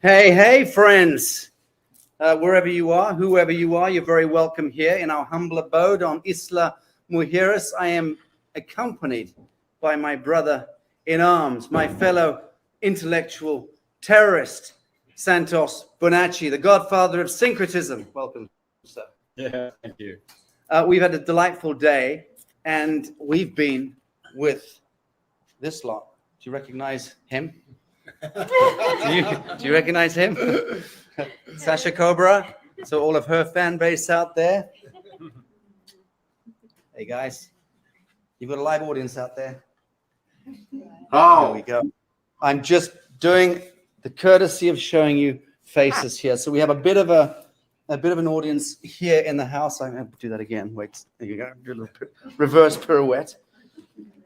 Hey, hey, friends. Wherever you are, whoever you are, you're very welcome here in our humble abode on Isla Mujeres. I am accompanied by my brother in arms, my fellow intellectual terrorist, Santos Bonacci, the godfather of syncretism. Welcome, sir. Yeah, thank you. We've had a delightful day, and we've been with this lot. Do you recognize him? Do you recognize him? Sacha Cobra. So all of her fan base out there. Hey guys, you've got a live audience out there. Oh, There we go. I'm just doing the courtesy of showing you faces here. So we have a bit of an audience here in the house. I'm going to do that again. Wait, there you go. Do a little reverse pirouette,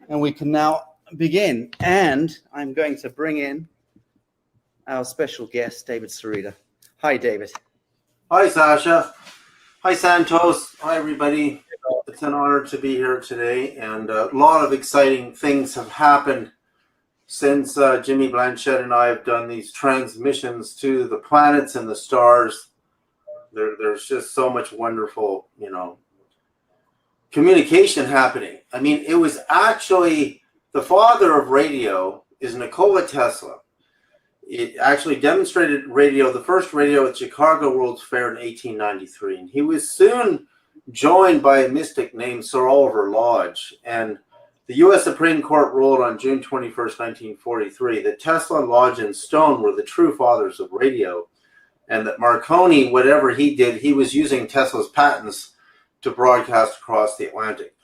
and we can now begin. And I'm going to bring in our special guest, David Sereda. Hi, David. hi, Sacha. Hi, Santos. Hi, everybody. It's an honor to be here today, and a lot of exciting things have happened since Jimmy Blanchette and I have done these transmissions to the planets and the stars. There's just so much wonderful, communication happening. I mean, it was actually the father of radio is Nikola Tesla. It actually demonstrated radio, the first radio at Chicago World's Fair in 1893. And he was soon joined by a mystic named Sir Oliver Lodge. And the U.S. Supreme Court ruled on June 21st, 1943, that Tesla, Lodge, and Stone were the true fathers of radio. And that Marconi, whatever he did, he was using Tesla's patents to broadcast across the Atlantic.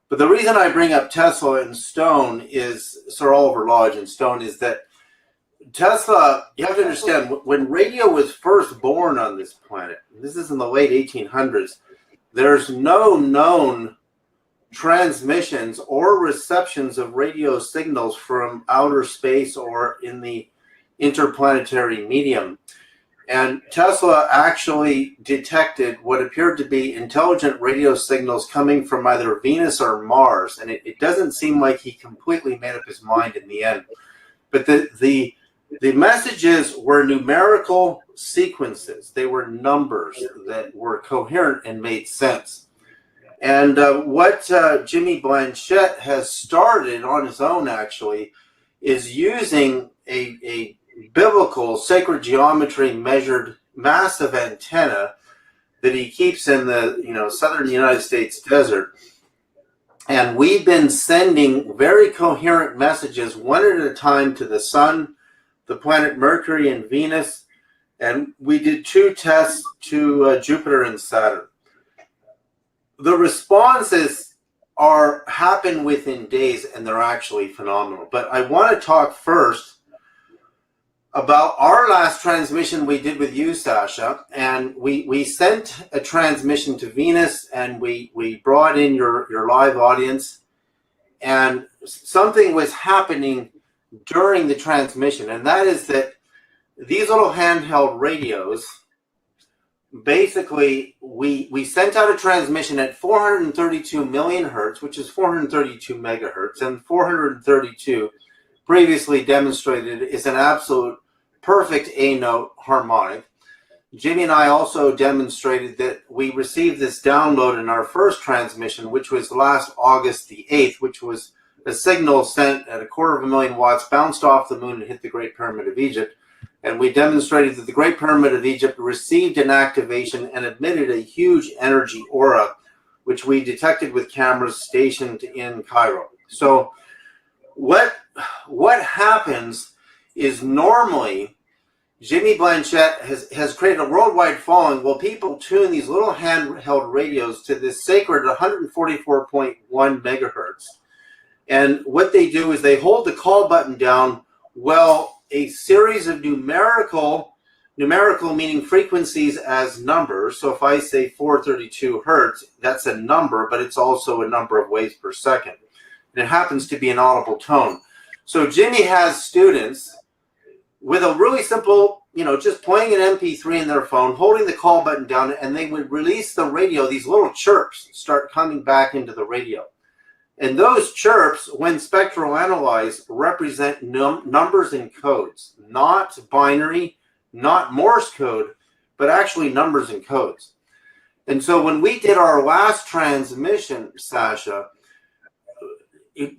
But the reason I bring up Tesla and Stone is, Sir Oliver Lodge and Stone, is that Tesla, you have to understand, when radio was first born on this planet, this is in the late 1800s, there's no known transmissions or receptions of radio signals from outer space or in the interplanetary medium. And Tesla actually detected what appeared to be intelligent radio signals coming from either Venus or Mars. And it doesn't seem like he completely made up his mind in the end. But the messages were numerical sequences. They were numbers that were coherent and made sense. And what Jimmy Blanchette has started on his own, actually, is using a biblical sacred geometry measured massive antenna that he keeps in the southern United States desert. And we've been sending very coherent messages one at a time to the sun, the planet Mercury and Venus, and we did 2 tests to Jupiter and Saturn. The responses happen within days, and they're actually phenomenal. But I want to talk first about our last transmission we did with you, Sacha, and we sent a transmission to Venus, and we brought in your live audience, and something was happening during the transmission, and that is that these little handheld radios, basically, we sent out a transmission at 432 million hertz, which is 432 megahertz, and 432 previously demonstrated is an absolute perfect A-note harmonic. Jimmy and I also demonstrated that we received this download in our first transmission, which was last August the 8th, which was a signal sent at 250,000 watts, bounced off the moon and hit the Great Pyramid of Egypt. And we demonstrated that the Great Pyramid of Egypt received an activation and emitted a huge energy aura, which we detected with cameras stationed in Cairo. So what happens is normally Jimmy Blanchette has created a worldwide following. Well, people tune these little handheld radios to this sacred 144.1 megahertz. And what they do is they hold the call button down while a series of numerical meaning frequencies as numbers. So if I say 432 hertz, that's a number, but it's also a number of waves per second. And it happens to be an audible tone. So Jimmy has students with a really simple, just playing an MP3 in their phone, holding the call button down, and they would release the radio. These little chirps start coming back into the radio. And those chirps, when spectral analyzed, represent numbers and codes, not binary, not Morse code, but actually numbers and codes. And so when we did our last transmission, Sacha,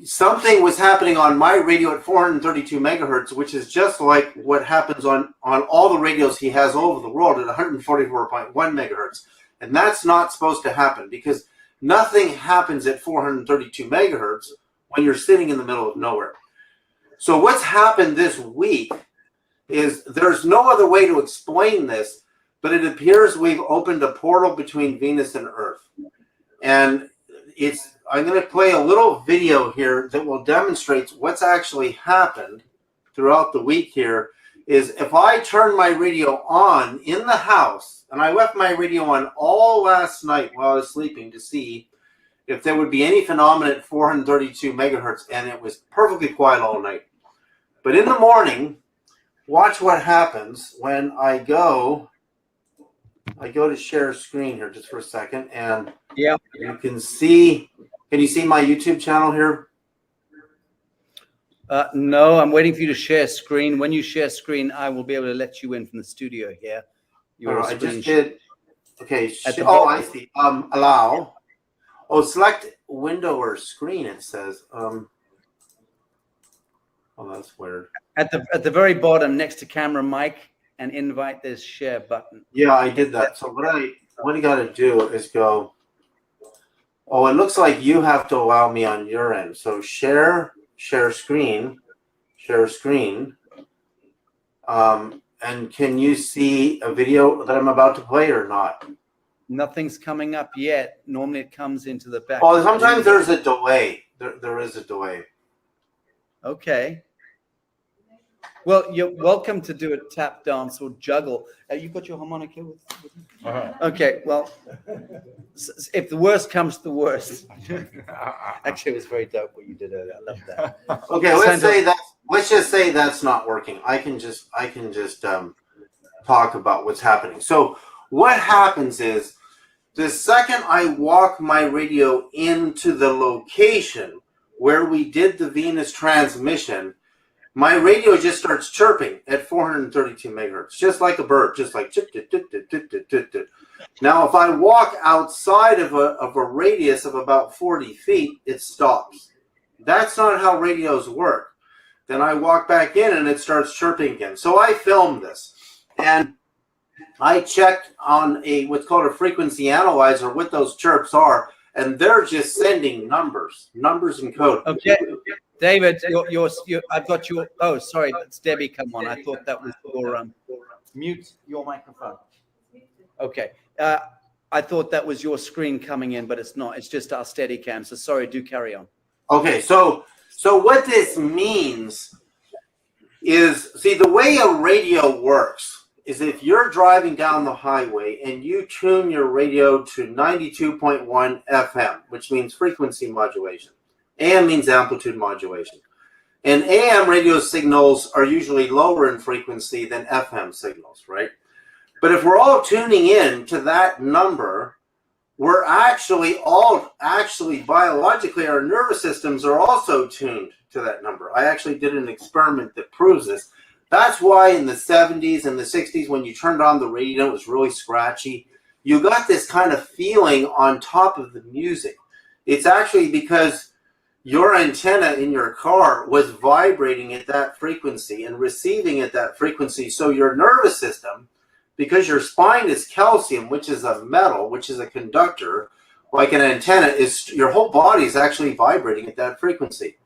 something was happening on my radio at 432 megahertz, which is just like what happens on all the radios he has all over the world at 144.1 megahertz. And that's not supposed to happen, because nothing happens at 432 megahertz when you're sitting in the middle of nowhere. So what's happened this week is, there's no other way to explain this, but it appears we've opened a portal between Venus and Earth. And I'm going to play a little video here that will demonstrate what's actually happened throughout the week here. Is if I turn my radio on in the house, and I left my radio on all last night while I was sleeping to see if there would be any phenomenon at 432 megahertz, and it was perfectly quiet all night. But in the morning, watch what happens when I go to share screen here just for a second, and yeah, you can see. Can you see my YouTube channel here? No, I'm waiting for you to share screen. When you share screen, I will be able to let you in from the studio here. I just did. Okay. I see. Allow. Oh, select window or screen. It says. Oh, that's weird. At the very bottom, next to camera mic and invite, there's share button. Yeah, I did that. So what you got to do is go. Oh, it looks like you have to allow me on your end. So share screen. And can you see a video that I'm about to play or not? Nothing's coming up yet. Normally it comes into the back. Oh, sometimes there's a delay. There is a delay. Okay. Well, you're welcome to do a tap dance or juggle. You got your harmonica with you? Okay, well, if the worst comes to the worst. Actually, it was very dope what you did earlier. I love that. Okay, let's just say that's not working. I can just talk about what's happening. So what happens is, the second I walk my radio into the location where we did the Venus transmission, my radio just starts chirping at 432 megahertz, just like a bird, just like chip, chip, chip, chip, chip, chip, chip, chip. Now, if I walk outside of a radius of about 40 feet, it stops. That's not how radios work. Then I walk back in and it starts chirping again. So I filmed this, and I checked on what's called a frequency analyzer what those chirps are, and they're just sending numbers and code. Okay. David, I've got your. Oh, sorry, it's Debbie. Come on, I thought that was your mute your microphone. Okay, I thought that was your screen coming in, but it's not. It's just our Steadicam. So sorry. Do carry on. Okay, so what this means is, see, the way a radio works is if you're driving down the highway and you tune your radio to 92.1 FM, which means frequency modulation. AM means amplitude modulation. And AM radio signals are usually lower in frequency than FM signals, right? But if we're all tuning in to that number, we're actually biologically, our nervous systems are also tuned to that number. I actually did an experiment that proves this. That's why in the 70s and the 60s, when you turned on the radio, it was really scratchy. You got this kind of feeling on top of the music. It's actually because your antenna in your car was vibrating at that frequency and receiving at that frequency. So your nervous system, because your spine is calcium, which is a metal, which is a conductor, like an antenna, your whole body is actually vibrating at that frequency.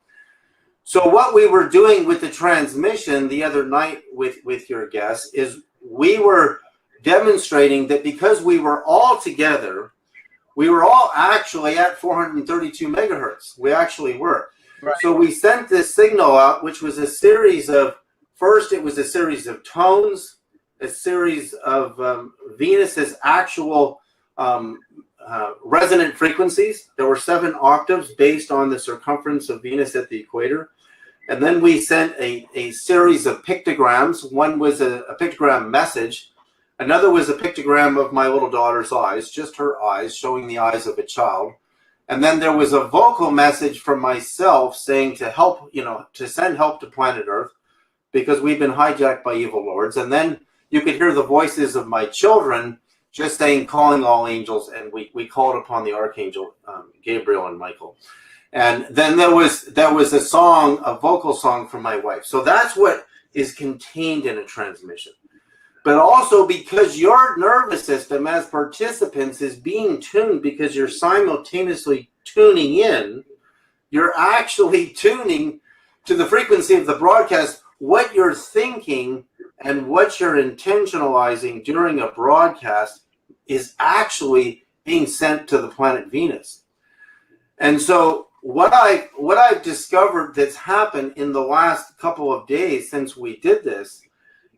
So what we were doing with the transmission the other night with your guests is we were demonstrating that because we were all together, we were all actually at 432 megahertz. We actually were. Right. So we sent this signal out, which was a series of, first it was a series of tones, a series of Venus's actual resonant frequencies. There were 7 octaves based on the circumference of Venus at the equator. And then we sent a series of pictograms. One was a pictogram message. Another was a pictogram of my little daughter's eyes, just her eyes, showing the eyes of a child. And then there was a vocal message from myself saying to help, to send help to planet Earth because we've been hijacked by evil lords. And then you could hear the voices of my children just saying, calling all angels, and we called upon the archangel Gabriel and Michael. And then there was a song, a vocal song from my wife. So that's what is contained in a transmission. But also because your nervous system as participants is being tuned, because you're simultaneously tuning in, you're actually tuning to the frequency of the broadcast. What you're thinking and what you're intentionalizing during a broadcast is actually being sent to the planet Venus. And so what I've discovered that's happened in the last couple of days since we did this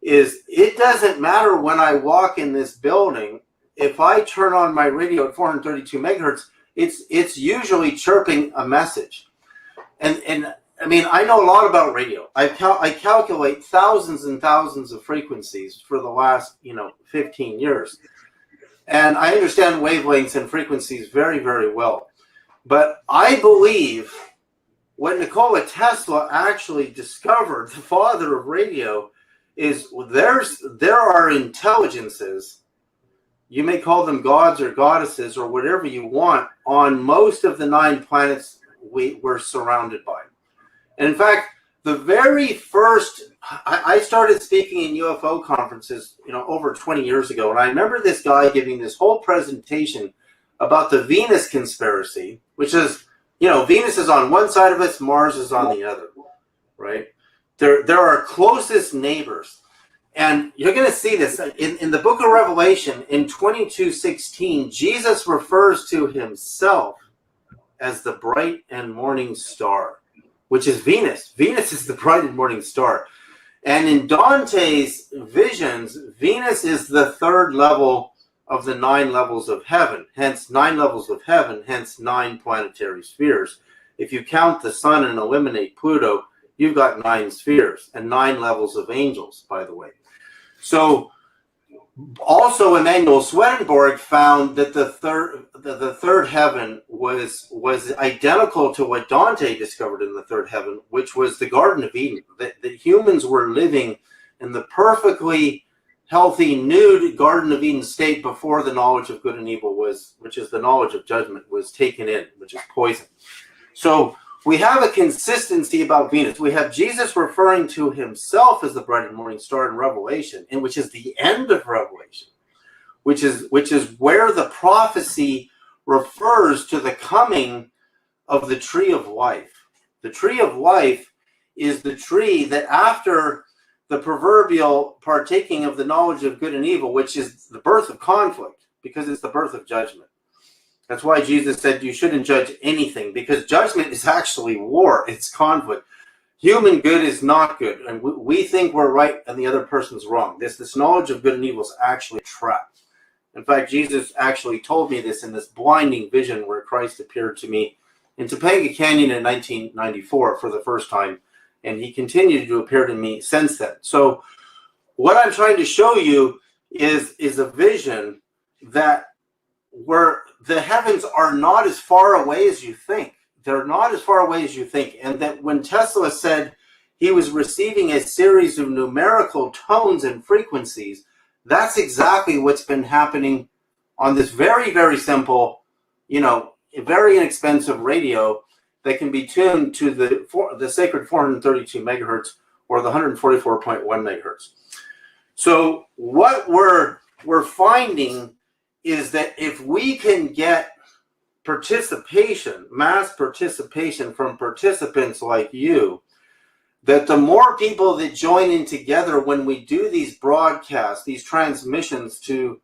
is it doesn't matter when I walk in this building. If I turn on my radio at 432 megahertz, it's usually chirping a message. And I mean, I know a lot about radio. I calculate thousands and thousands of frequencies for the last 15 years, and I understand wavelengths and frequencies very, very well. But I believe what Nikola Tesla actually discovered, the father of radio, is there are intelligences, you may call them gods or goddesses or whatever you want, on most of the 9 planets we're surrounded by. And in fact, the very first, I started speaking in UFO conferences, over 20 years ago. And I remember this guy giving this whole presentation about the Venus conspiracy, which is, Venus is on one side of us, Mars is on the other, right? They're our closest neighbors. And you're going to see this in the book of Revelation in 22:16, Jesus refers to himself as the bright and morning star, which is Venus. Venus is the bright and morning star. And in Dante's visions, Venus is the 3rd level of the 9 levels of heaven, hence 9 levels of heaven, hence 9 planetary spheres. If you count the sun and eliminate Pluto, you've got 9 spheres and 9 levels of angels, by the way. So also Emanuel Swedenborg found that the third heaven was identical to what Dante discovered in the 3rd heaven, which was the Garden of Eden. That humans were living in the perfectly healthy, nude Garden of Eden state before the knowledge of good and evil which is the knowledge of judgment, was taken in, which is poison. So we have a consistency about Venus. We have Jesus referring to himself as the bright and morning star in Revelation, and which is the end of Revelation, which is where the prophecy refers to the coming of the tree of life. The tree of life is the tree that after the proverbial partaking of the knowledge of good and evil, which is the birth of conflict, because it's the birth of judgment. That's why Jesus said you shouldn't judge anything, because judgment is actually war. It's conflict. Human good is not good. And we think we're right and the other person's wrong. This knowledge of good and evil is actually a trap. In fact, Jesus actually told me this in this blinding vision where Christ appeared to me in Topanga Canyon in 1994 for the first time. And he continued to appear to me since then. So what I'm trying to show you is a vision that where the heavens are not as far away as you think. They're not as far away as you think. And that when Tesla said he was receiving a series of numerical tones and frequencies, that's exactly what's been happening on this very, very simple, very inexpensive radio that can be tuned to the sacred 432 megahertz or the 144.1 megahertz. So what we're finding is that if we can get participation, mass participation from participants like you, that the more people that join in together when we do these broadcasts, these transmissions to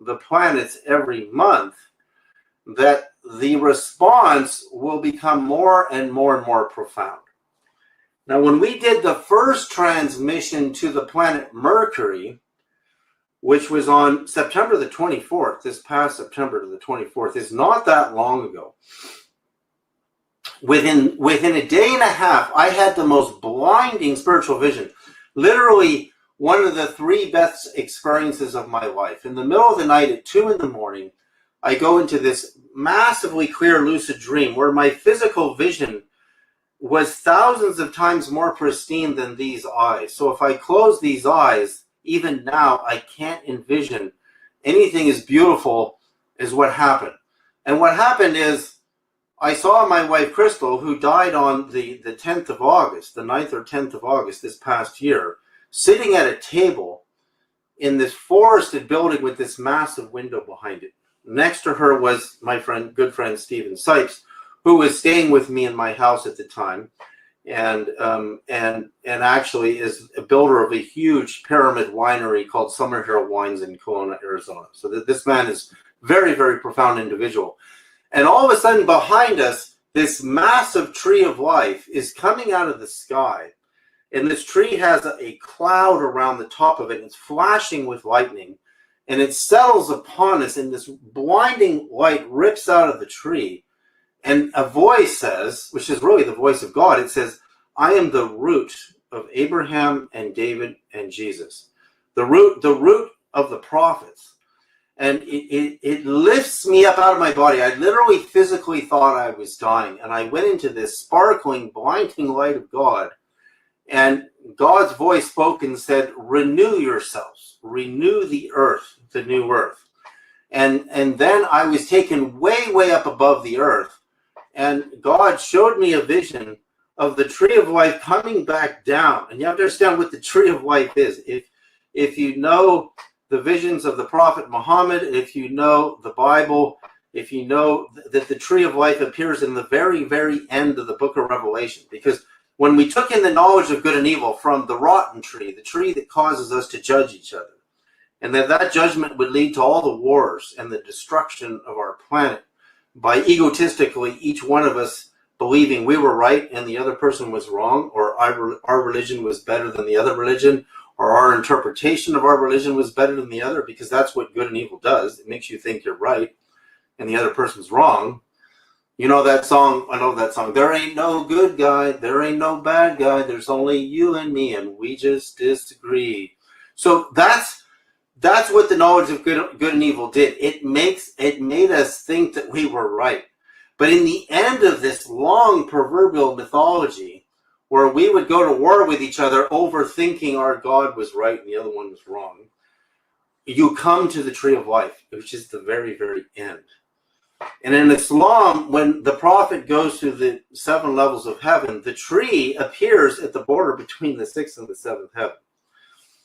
the planets every month, that the response will become more and more and more profound. Now, when we did the first transmission to the planet Mercury, which was on September the 24th, this past September the 24th, is not that long ago. Within a day and a half, I had the most blinding spiritual vision. Literally one of the 3 best experiences of my life. In the middle of the night at 2 in the morning, I go into this massively clear lucid dream where my physical vision was thousands of times more pristine than these eyes. So if I close these eyes, even now, I can't envision anything as beautiful as what happened. And what happened is I saw my wife, Crystal, who died on the 10th of August, the 9th or 10th of August this past year, sitting at a table in this forested building with this massive window behind it. Next to her was my good friend, Stephen Sipes, who was staying with me in my house at the time, and actually is a builder of a huge pyramid winery called Summerhill Wines in Kelowna, Arizona. So this man is very, very profound individual. And all of a sudden behind us, this massive tree of life is coming out of the sky. And this tree has a cloud around the top of it. And it's flashing with lightning. And it settles upon us, and this blinding light rips out of the tree. And a voice says, which is really the voice of God, it says, I am the root of Abraham and David and Jesus. The root of the prophets. And it lifts me up out of my body. I literally physically thought I was dying. And I went into this sparkling, blinding light of God. And God's voice spoke and said, renew yourselves. Renew the earth, the new earth. And then I was taken way, way up above the earth. And God showed me a vision of the tree of life coming back down. And you understand what the tree of life is. If you know the visions of the Prophet Muhammad, if you know the Bible, if you know that the tree of life appears in the very, very end of the book of Revelation. Because when we took in the knowledge of good and evil from the rotten tree, the tree that causes us to judge each other, and that judgment would lead to all the wars and the destruction of our planet by egotistically each one of us believing we were right and the other person was wrong, or our religion was better than the other religion, or our interpretation of our religion was better than the other, because that's what good and evil does. It makes you think you're right and the other person's wrong. You know that song? I know that song. There ain't no good guy. There ain't no bad guy. There's only you and me, and we just disagree. So that's what the knowledge of good and evil did. It made us think that we were right. But in the end of this long proverbial mythology, where we would go to war with each other over thinking our God was right and the other one was wrong, you come to the tree of life, which is the very, very end. And in Islam, when the prophet goes through the 7 levels of heaven, the tree appears at the border between the 6th and the 7th heaven.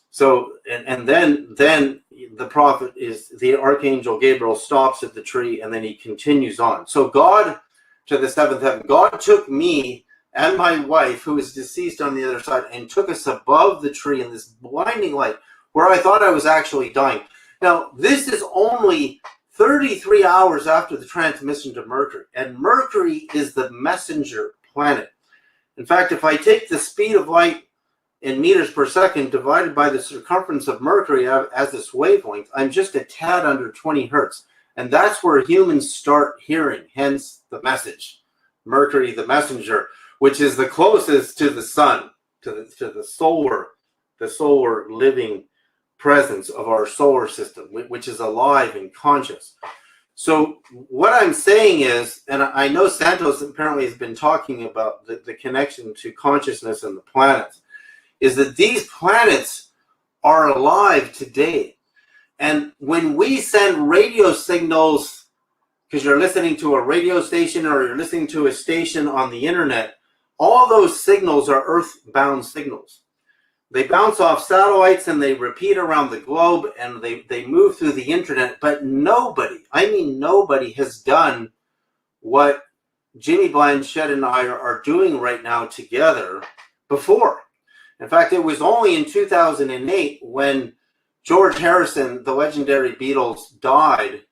So, and then the prophet the archangel Gabriel stops at the tree, and then he continues on. So God, to the 7th heaven, God took me and my wife, who is deceased on the other side, and took us above the tree in this blinding light where I thought I was actually dying. Now, this is only 33 hours after the transmission to Mercury, and Mercury is the messenger planet. In fact, if I take the speed of light in meters per second divided by the circumference of Mercury as this wavelength, I'm just a tad under 20 hertz. And that's where humans start hearing, hence the message. Mercury, the messenger, which is the closest to the sun, to the solar living presence of our solar system, which is alive and conscious. So what I'm saying is, and I know Santos apparently has been talking about the connection to consciousness and the planets, is that these planets are alive today. And when we send radio signals, because you're listening to a radio station or you're listening to a station on the internet, all those signals are earthbound signals. They bounce off satellites and they repeat around the globe and they move through the internet, but nobody has done what Jimmy Blanchette and I are doing right now together before. In fact, it was only in 2008 when George Harrison, the legendary Beatles, died,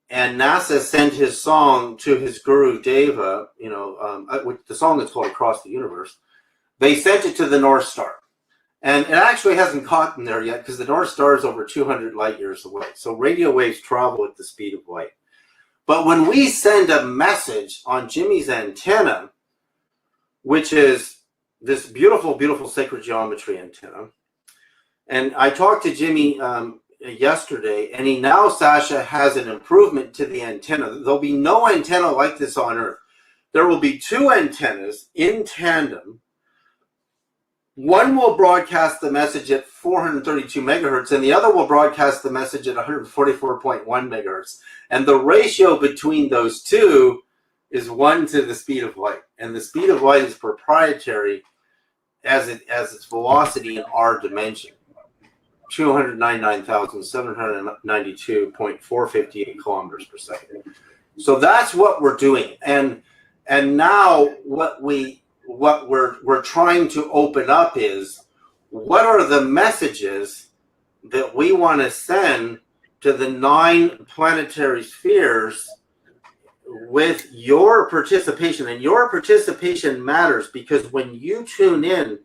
and NASA sent his song to his guru Deva, the song is called Across the Universe. They sent it to the North Star. And it actually hasn't gotten there yet because the North Star is over 200 light years away. So radio waves travel at the speed of light. But when we send a message on Jimmy's antenna, which is this beautiful, beautiful sacred geometry antenna, and I talked to Jimmy yesterday, and he now, Sacha, has an improvement to the antenna. There'll be no antenna like this on Earth. There will be 2 antennas in tandem One will broadcast the message at 432 megahertz, and the other will broadcast the message at 144.1 megahertz. And the ratio between those two is 1 to the speed of light. And the speed of light is proprietary as its velocity in our dimension, 299,792.458 kilometers per second. So that's what we're doing. And now what we're trying to open up is, what are the messages that we want to send to the 9 planetary spheres with your participation? And your participation matters, because when you tune in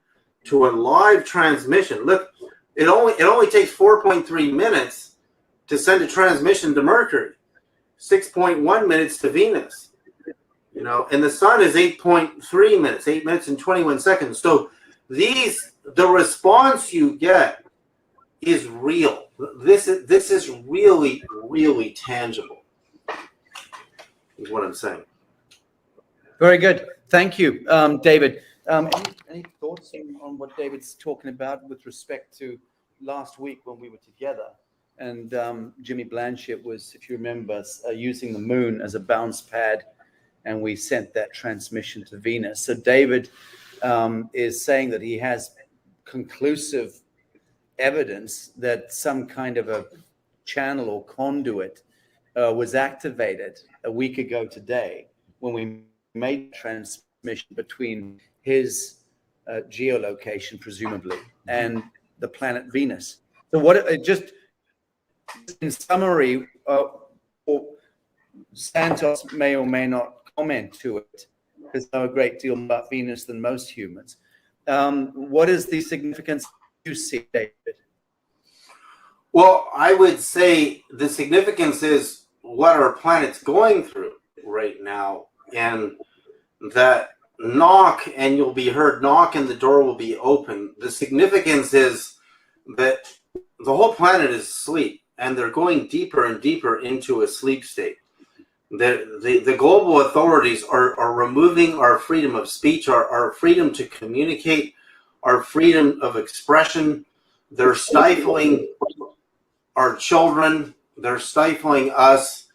to a live transmission, look, it only takes 4.3 minutes to send a transmission to Mercury, 6.1 minutes to Venus. You know, and the sun is 8.3 minutes, 8 minutes and 21 seconds. So the response you get is real. This is really, really tangible, is what I'm saying. Very good. Thank you, David. Any thoughts on what David's talking about with respect to last week when we were together? And Jimmy Blanchette was, if you remember, using the moon as a bounce pad, and we sent that transmission to Venus. So David is saying that he has conclusive evidence that some kind of a channel or conduit was activated a week ago today when we made transmission between his geolocation, presumably, and the planet Venus. So what, just in summary, Santos may or may not comment to it, because I know a great deal about Venus than most humans. What is the significance you see, David? Well, I would say the significance is what our planet's going through right now, and that knock and you'll be heard, knock and the door will be open. The significance is that the whole planet is asleep, and they're going deeper and deeper into a sleep state. The global authorities are removing our freedom of speech, our freedom to communicate, our freedom of expression. They're stifling our children. They're stifling us.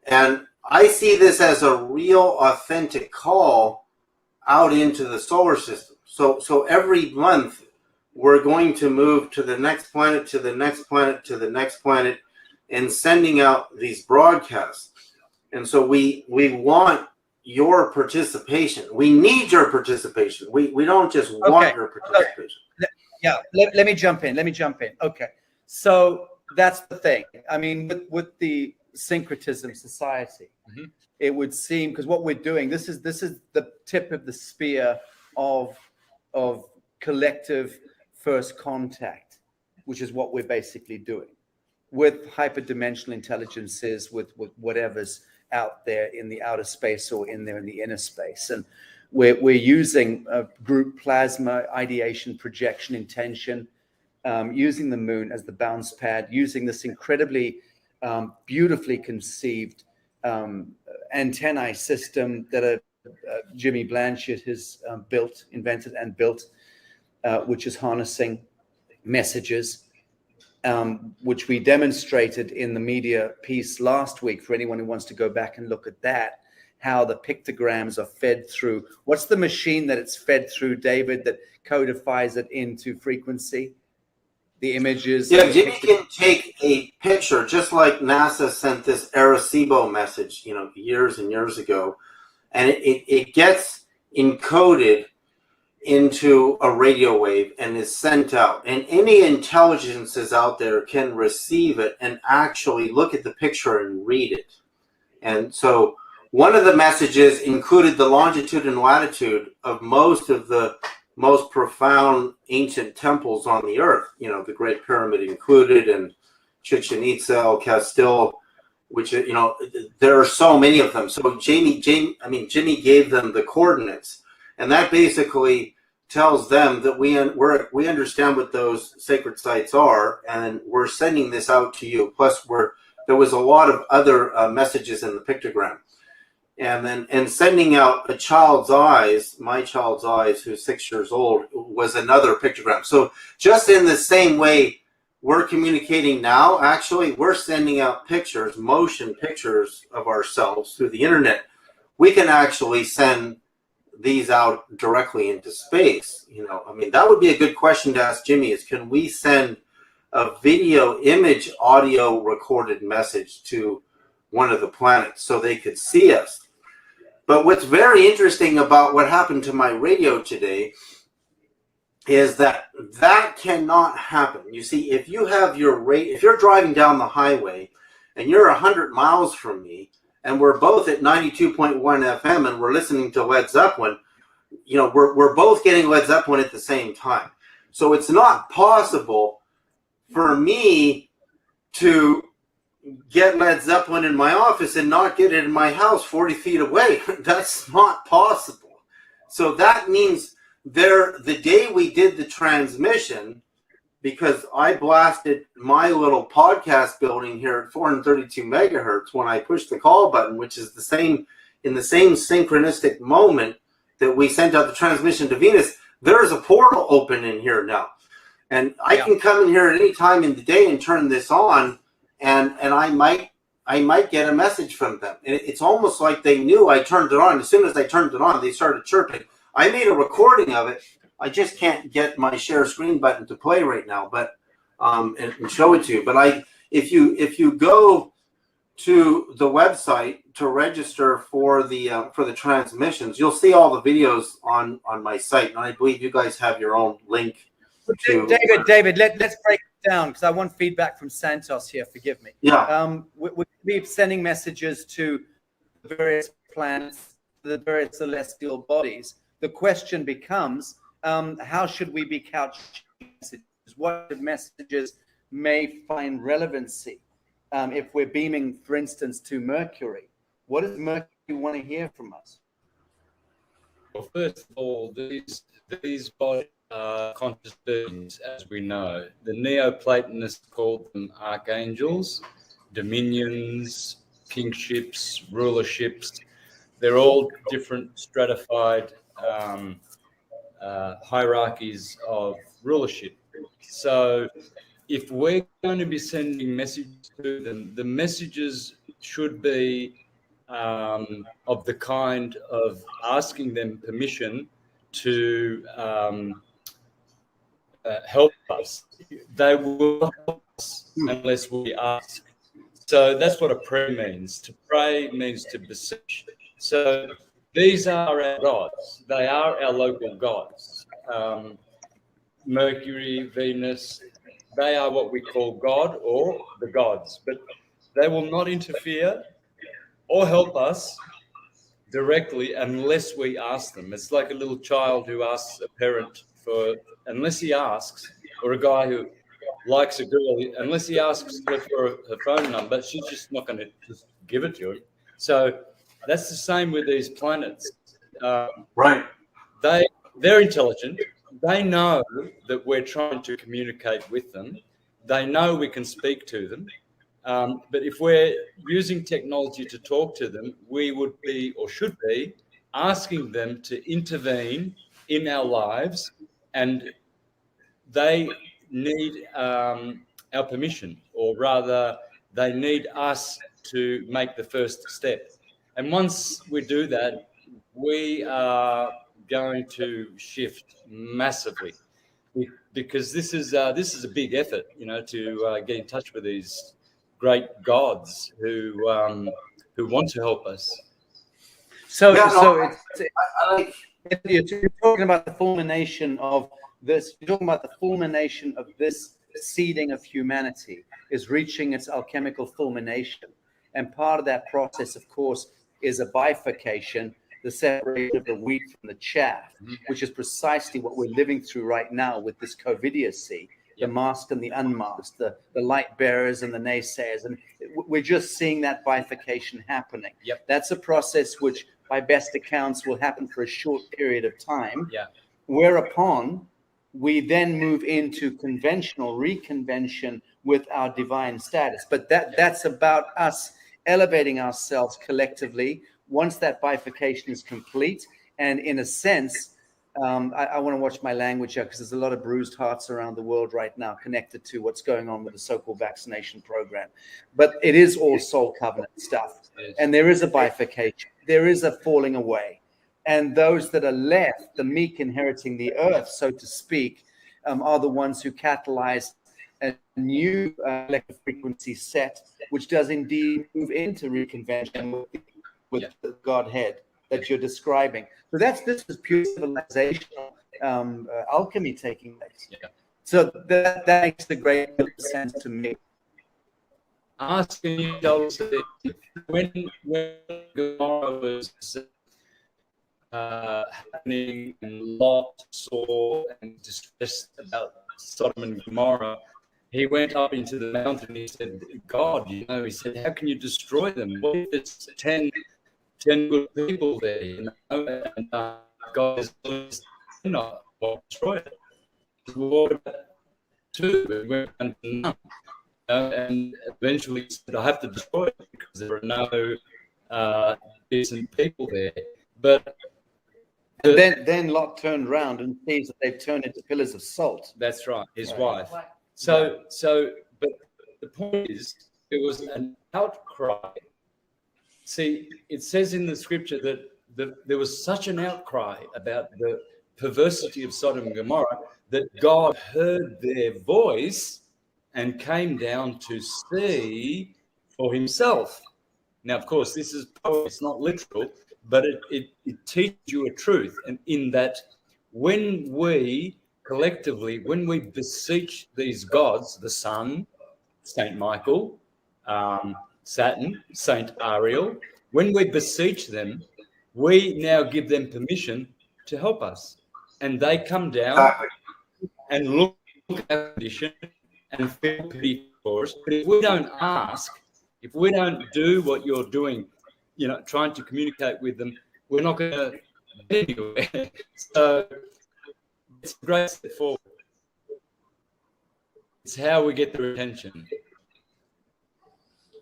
And I see this as a real, authentic call out into the solar system. So every month, we're going to move to the next planet, to the next planet, to the next planet, and sending out these broadcasts. And so we want your participation. We need your participation. We don't just want your participation. Yeah, let me jump in. Okay, so that's the thing. I mean, with the syncretism society, it would seem, because what we're doing, this is the tip of the spear of collective first contact, which is what we're basically doing with hyperdimensional intelligences, with whatever's out there in the outer space or in there in the inner space. And we're using group plasma, ideation, projection, intention, using the moon as the bounce pad, using this incredibly beautifully conceived antennae system that Jimmy Blanchette has invented and built, which is harnessing messages, which we demonstrated in the media piece last week for anyone who wants to go back and look at that, how the pictograms are fed through. What's the machine that it's fed through, David, that codifies it into frequency? The images. Yeah, Jimmy can take a picture, just like NASA sent this Arecibo message, years and years ago, and it gets encoded into a radio wave and is sent out. And any intelligences out there can receive it and actually look at the picture and read it. And so one of the messages included the longitude and latitude of most of the most profound ancient temples on the earth, the Great Pyramid included, and Chichen Itza, El Castillo, which, there are so many of them. So Jimmy gave them the coordinates, and that basically tells them that we understand what those sacred sites are, and we're sending this out to you. Plus, there was a lot of other messages in the pictogram. And sending out my child's eyes, who's 6 years old, was another pictogram. So just in the same way we're communicating now, actually, we're sending out pictures, motion pictures of ourselves through the internet. We can actually send these out directly into space. I mean, that would be a good question to ask Jimmy, is can we send a video, image, audio recorded message to one of the planets so they could see us? But what's very interesting about what happened to my radio today is that cannot happen. You see, if you have if you're driving down the highway and you're 100 miles from me and we're both at 92.1 FM and we're listening to Led Zeppelin, we're both getting Led Zeppelin at the same time. So it's not possible for me to get Led Zeppelin in my office and not get it in my house 40 feet away. That's not possible. So that means the day we did the transmission, because I blasted my little podcast building here at 432 megahertz when I pushed the call button, which is in the same synchronistic moment that we sent out the transmission to Venus, there's a portal open in here now. And I can come in here at any time in the day and turn this on, and I might get a message from them. And it's almost like they knew I turned it on. As soon as I turned it on, they started chirping. I made a recording of it. I just can't get my share screen button to play right now, but and show it to you. But if you go to the website to register for the transmissions, you'll see all the videos on my site, and I believe you guys have your own link. David, let's break it down, because I want feedback from Santos here. Forgive me. Yeah. We'll be sending messages to the various planets, the various celestial bodies. The question becomes, how should we be couching messages? What messages may find relevancy? If we're beaming, for instance, to Mercury, what does Mercury want to hear from us? Well, first of all, these bodies are conscious beings, as we know. The Neoplatonists called them archangels, dominions, kingships, rulerships. They're all different stratified hierarchies of rulership. So if we're going to be sending messages to them, the messages should be of the kind of asking them permission to help us. They will help us unless we ask. So that's what a prayer means. To pray means to beseech. So these are our gods. They are our local gods. Mercury, Venus, they are what we call God or the gods. But they will not interfere or help us directly unless we ask them. It's like a little child who asks a parent unless he asks, or a guy who likes a girl, unless he asks her for her phone number, she's just not going to just give it to him. So that's the same with these planets. Right. They're intelligent. They know that we're trying to communicate with them. They know we can speak to them. But if we're using technology to talk to them, we would be, or should be, asking them to intervene in our lives, and they need our permission, or rather, they need us to make the first step. And once we do that, we are going to shift massively, because this is a big effort, to get in touch with these great gods who want to help us. So you're talking about the fulmination of this. You're talking about the fulmination of this seeding of humanity is reaching its alchemical fulmination, and part of that process, of course, is a bifurcation, the separation of the wheat from the chaff, which is precisely what we're living through right now with this COVIDiocy, the masked and the unmasked, the light bearers and the naysayers. And we're just seeing that bifurcation happening. Yep. That's a process which, by best accounts, will happen for a short period of time, Yeah. whereupon we then move into conventional reconvention with our divine status. But that's about us elevating ourselves collectively once that bifurcation is complete, and in a sense, I want to watch my language here because there's a lot of bruised hearts around the world right now connected to what's going on with the so-called vaccination program. But it is all soul covenant stuff. And there is a bifurcation. There is a falling away. And those that are left, the meek inheriting the earth, so to speak, are the ones who catalyze a new electric frequency set, which does indeed move into reconvention with the Godhead that you're describing. So this is pure civilizational alchemy taking place. Yeah. So that makes the great sense to me. Asking yourself when Gomorrah was happening and Lot saw and distressed about Sodom and Gomorrah, he went up into the mountain and he said, God, he said, how can you destroy them? What if there's 10 good people there? And God is not destroy it. What about 2? It went down to none. And eventually he said, I have to destroy it because there are no decent people there. But then Lot turned around and sees that they've turned into pillars of salt. That's right, his wife. So, but the point is, there was an outcry. See, it says in the scripture that there was such an outcry about the perversity of Sodom and Gomorrah that God heard their voice and came down to see for himself. Now, of course, this is poetry, it's not literal, but it teaches you a truth. And in that, when we collectively, when we beseech these gods, the sun, Saint Michael, Saturn, Saint Ariel, when we beseech them, we now give them permission to help us. And they come down and look at our condition and feel pity for us. But if we don't ask, if we don't do what you're doing, trying to communicate with them, we're not going to get anywhere. So it's a great step forward. It's how we get their attention.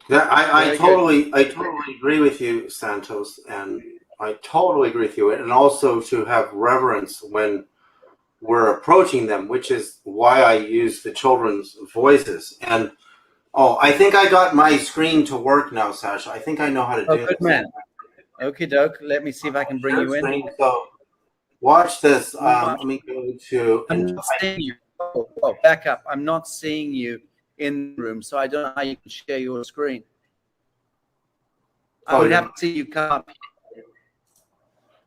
Yeah, I totally agree with you, Santos, and I totally agree with you. And also to have reverence when we're approaching them, which is why I use the children's voices. And I think I got my screen to work now, Sacha. I think I know how to do it. Good man. Okie doke. Let me see if I can bring you in. So watch this. Let me go to. I'm not seeing you. Back up. I'm not seeing you in the room, so I don't know how you can share your screen. I would have to see you come up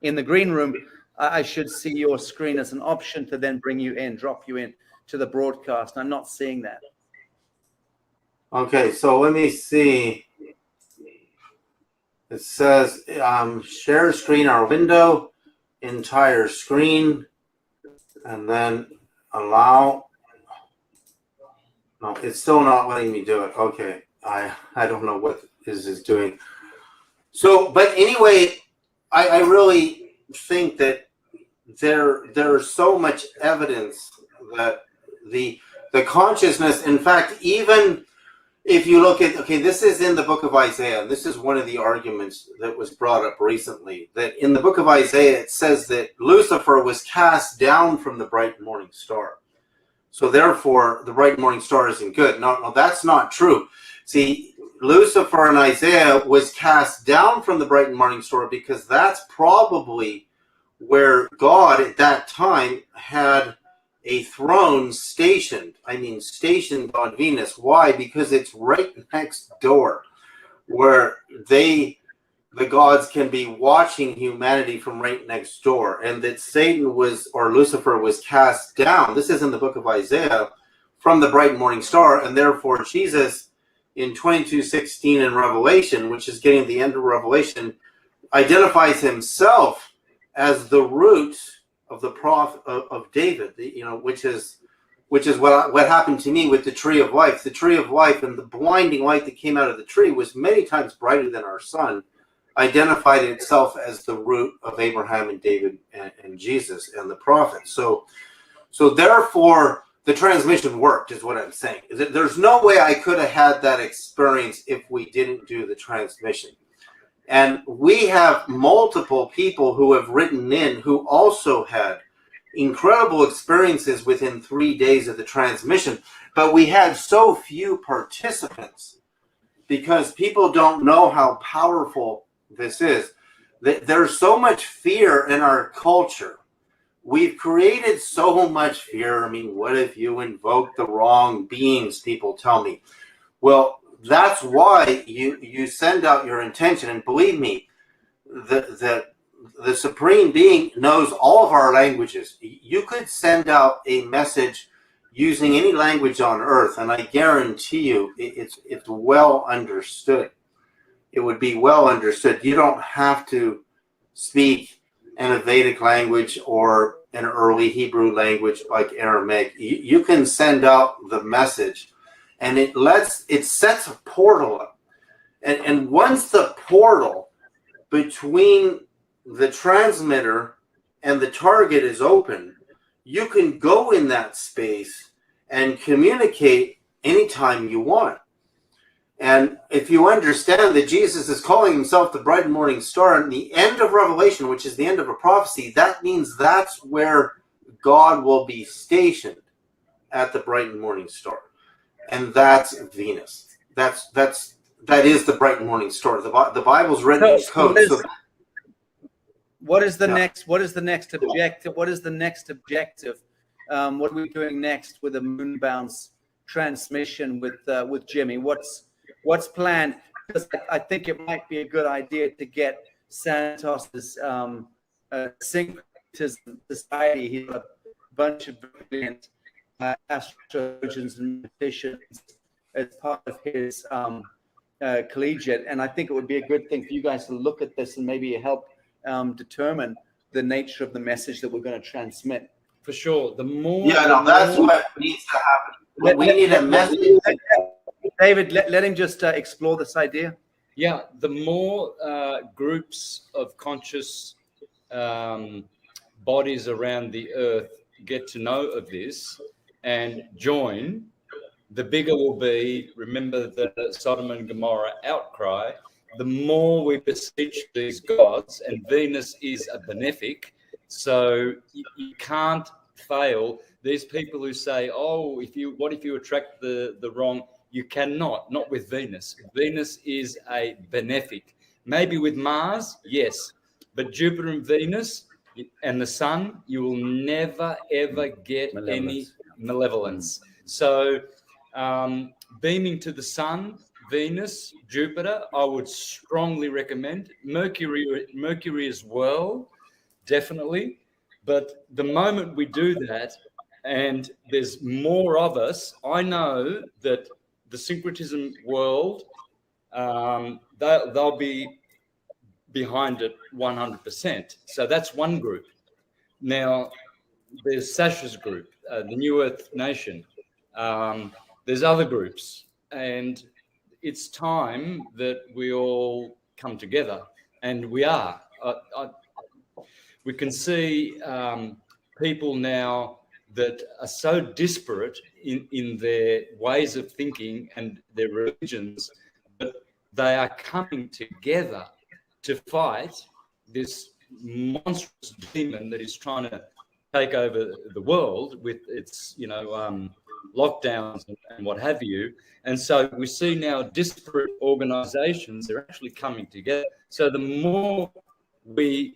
in the green room. I should see your screen as an option to then bring you in, drop you in to the broadcast. I'm not seeing that. Okay, so let me see. It says share screen or window, entire screen, and then allow. No, it's still not letting me do it. Okay, I don't know what this is doing. So, but anyway, I really think that there's so much evidence that the consciousness, in fact, even if you look at, this is in the book of Isaiah. This is one of the arguments that was brought up recently, that in the book of Isaiah, it says that Lucifer was cast down from the bright morning star. So therefore, the bright morning star isn't good. No, that's not true. See, Lucifer in Isaiah was cast down from the bright morning star because that's probably where God at that time had a throne stationed on Venus. Why? Because it's right next door where the gods can be watching humanity from right next door. And that Lucifer was cast down. This is in the book of Isaiah from the bright morning star. And therefore Jesus in 22:16 in Revelation, which is getting the end of Revelation, identifies himself as the root of the prophet of David, which is what happened to me with the tree of life. The tree of life and the blinding light that came out of the tree was many times brighter than our sun, identified itself as the root of Abraham and David and Jesus and the prophets. So therefore, the transmission worked, is what I'm saying. There's no way I could have had that experience if we didn't do the transmission. And we have multiple people who have written in who also had incredible experiences within 3 days of the transmission. But we had so few participants because people don't know how powerful this is. There's so much fear in our culture. We've created so much fear. I mean, what if you invoke the wrong beings, people tell me. Well, that's why you send out your intention. And believe me, the Supreme Being knows all of our languages. You could send out a message using any language on earth, and I guarantee you it's well understood. It would be well understood. You don't have to speak in a Vedic language or an early Hebrew language like Aramaic. You can send out the message, and it sets a portal up. And once the portal between the transmitter and the target is open, you can go in that space and communicate anytime you want. And if you understand that Jesus is calling himself the bright and morning star and the end of Revelation, which is the end of a prophecy, that means that's where God will be stationed at the bright and morning star. And that's Venus. That is the bright and morning star. The Bible's written in code. What is the next objective? What is the next objective? What are we doing next with the moon bounce transmission with Jimmy? What's planned? Because I think it might be a good idea to get Santos's Syncretism Society. He's a bunch of brilliant astrologers and magicians as part of his collegiate, and I think it would be a good thing for you guys to look at this and maybe help determine the nature of the message that we're going to transmit. For sure. That's what needs to happen. We need a message. David, let him just explore this idea. Yeah, the more groups of conscious bodies around the earth get to know of this and join, the bigger will be. Remember the Sodom and Gomorrah outcry. The more we beseech these gods, and Venus is a benefic, so you can't fail. These people who say, "Oh, what if you attract the wrong?" You cannot, not with Venus. Venus is a benefic. Maybe with Mars, yes, but Jupiter and Venus and the Sun, you will never ever get any malevolence. So, beaming to the Sun, Venus, Jupiter, I would strongly recommend. Mercury as well, definitely. But the moment we do that, and there's more of us, I know that the syncretism world, they'll be behind it 100%. So that's one group. Now, there's Sacha's group, the New Earth Nation. There's other groups. And it's time that we all come together. And we are. We can see people now that are so disparate in their ways of thinking and their religions, but they are coming together to fight this monstrous demon that is trying to take over the world with its, lockdowns and what have you. And so we see now disparate organizations are actually coming together. So the more we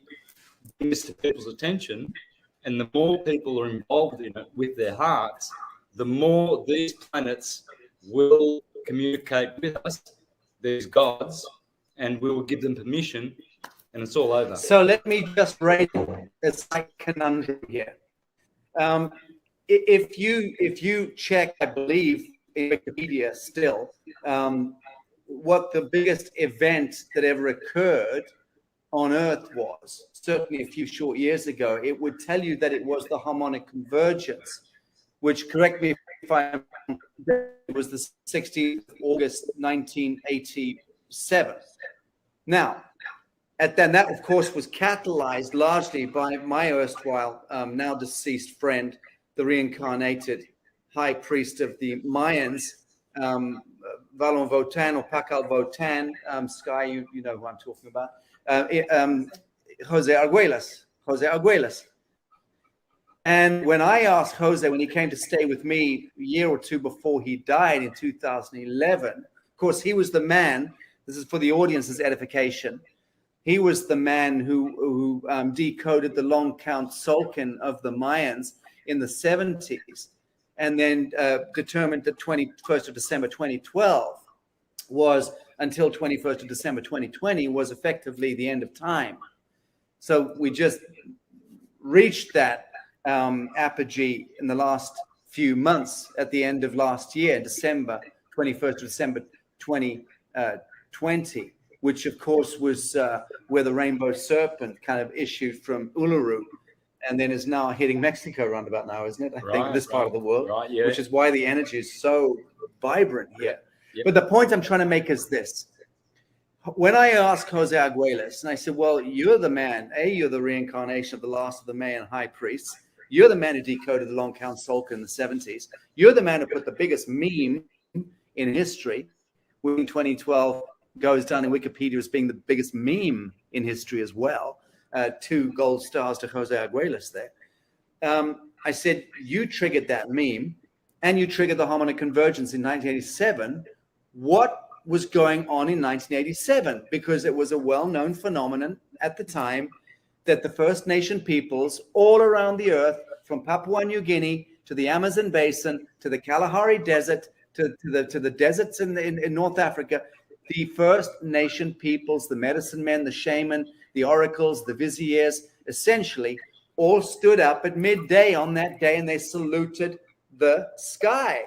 bring this to people's attention, and the more people are involved in it with their hearts, the more these planets will communicate with us, these gods, and we will give them permission, and it's all over. So let me just raise a slight conundrum here. If you check, I believe, in Wikipedia still, what the biggest event that ever occurred on Earth was, certainly a few short years ago, it would tell you that it was the harmonic convergence, which, correct me if I'm wrong, it was the 16th of August 1987. Now, that of course was catalyzed largely by my erstwhile now deceased friend, the reincarnated high priest of the Mayans, Valon Votan or Pacal Votan, Sky, you know who I'm talking about. Jose Arguelles. And when I asked Jose, when he came to stay with me a year or two before he died in 2011, of course, he was the man. This is for the audience's edification. He was the man who decoded the long count Tzolk'in of the Mayans in the 70s, and then determined that 21st of December 2012 was, until 21st of December 2020, was effectively the end of time. So we just reached that apogee in the last few months at the end of last year, December 21st of December 2020, which of course was where the rainbow serpent kind of issued from Uluru, and then is now hitting Mexico roundabout now, isn't it? I think this part of the world, which is why the energy is so vibrant here. Yep. But the point I'm trying to make is this. When I asked Jose Arguelles, and I said, well, you're the man, you're the reincarnation of the last of the Mayan high priests. You're the man who decoded the long count Tzolk'in in the 70s. You're the man who put the biggest meme in history. When 2012 goes down in Wikipedia as being the biggest meme in history as well. 2 gold stars to Jose Arguelles there. I said, you triggered that meme, and you triggered the harmonic convergence in 1987. What was going on in 1987? Because it was a well-known phenomenon at the time that the First Nation peoples all around the earth, from Papua New Guinea to the Amazon Basin to the Kalahari Desert to the deserts in North Africa, the First Nation peoples, the medicine men, the shaman, the oracles, the viziers, essentially all stood up at midday on that day and they saluted the sky.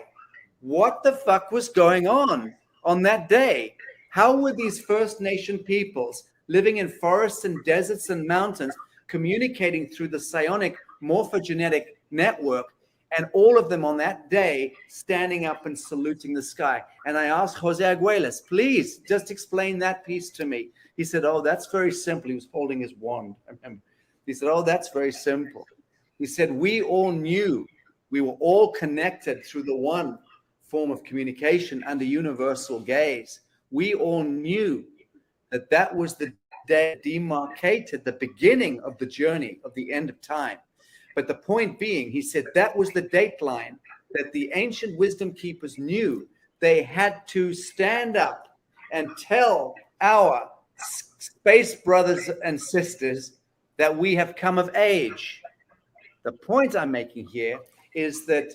What the fuck was going on that day? How were these First Nation peoples living in forests and deserts and mountains communicating through the psionic morphogenetic network, and all of them on that day standing up and saluting the sky? And I asked Jose Arguelles, please just explain that piece to me. He said, oh, that's very simple. He was holding his wand. I remember. He said, oh, that's very simple. He said, we all knew, we were all connected through the one form of communication under universal gaze. We all knew that that was the day that demarcated the beginning of the journey of the end of time. But the point being, he said, that was the dateline that the ancient wisdom keepers knew they had to stand up and tell our space brothers and sisters that we have come of age. The point I'm making here is that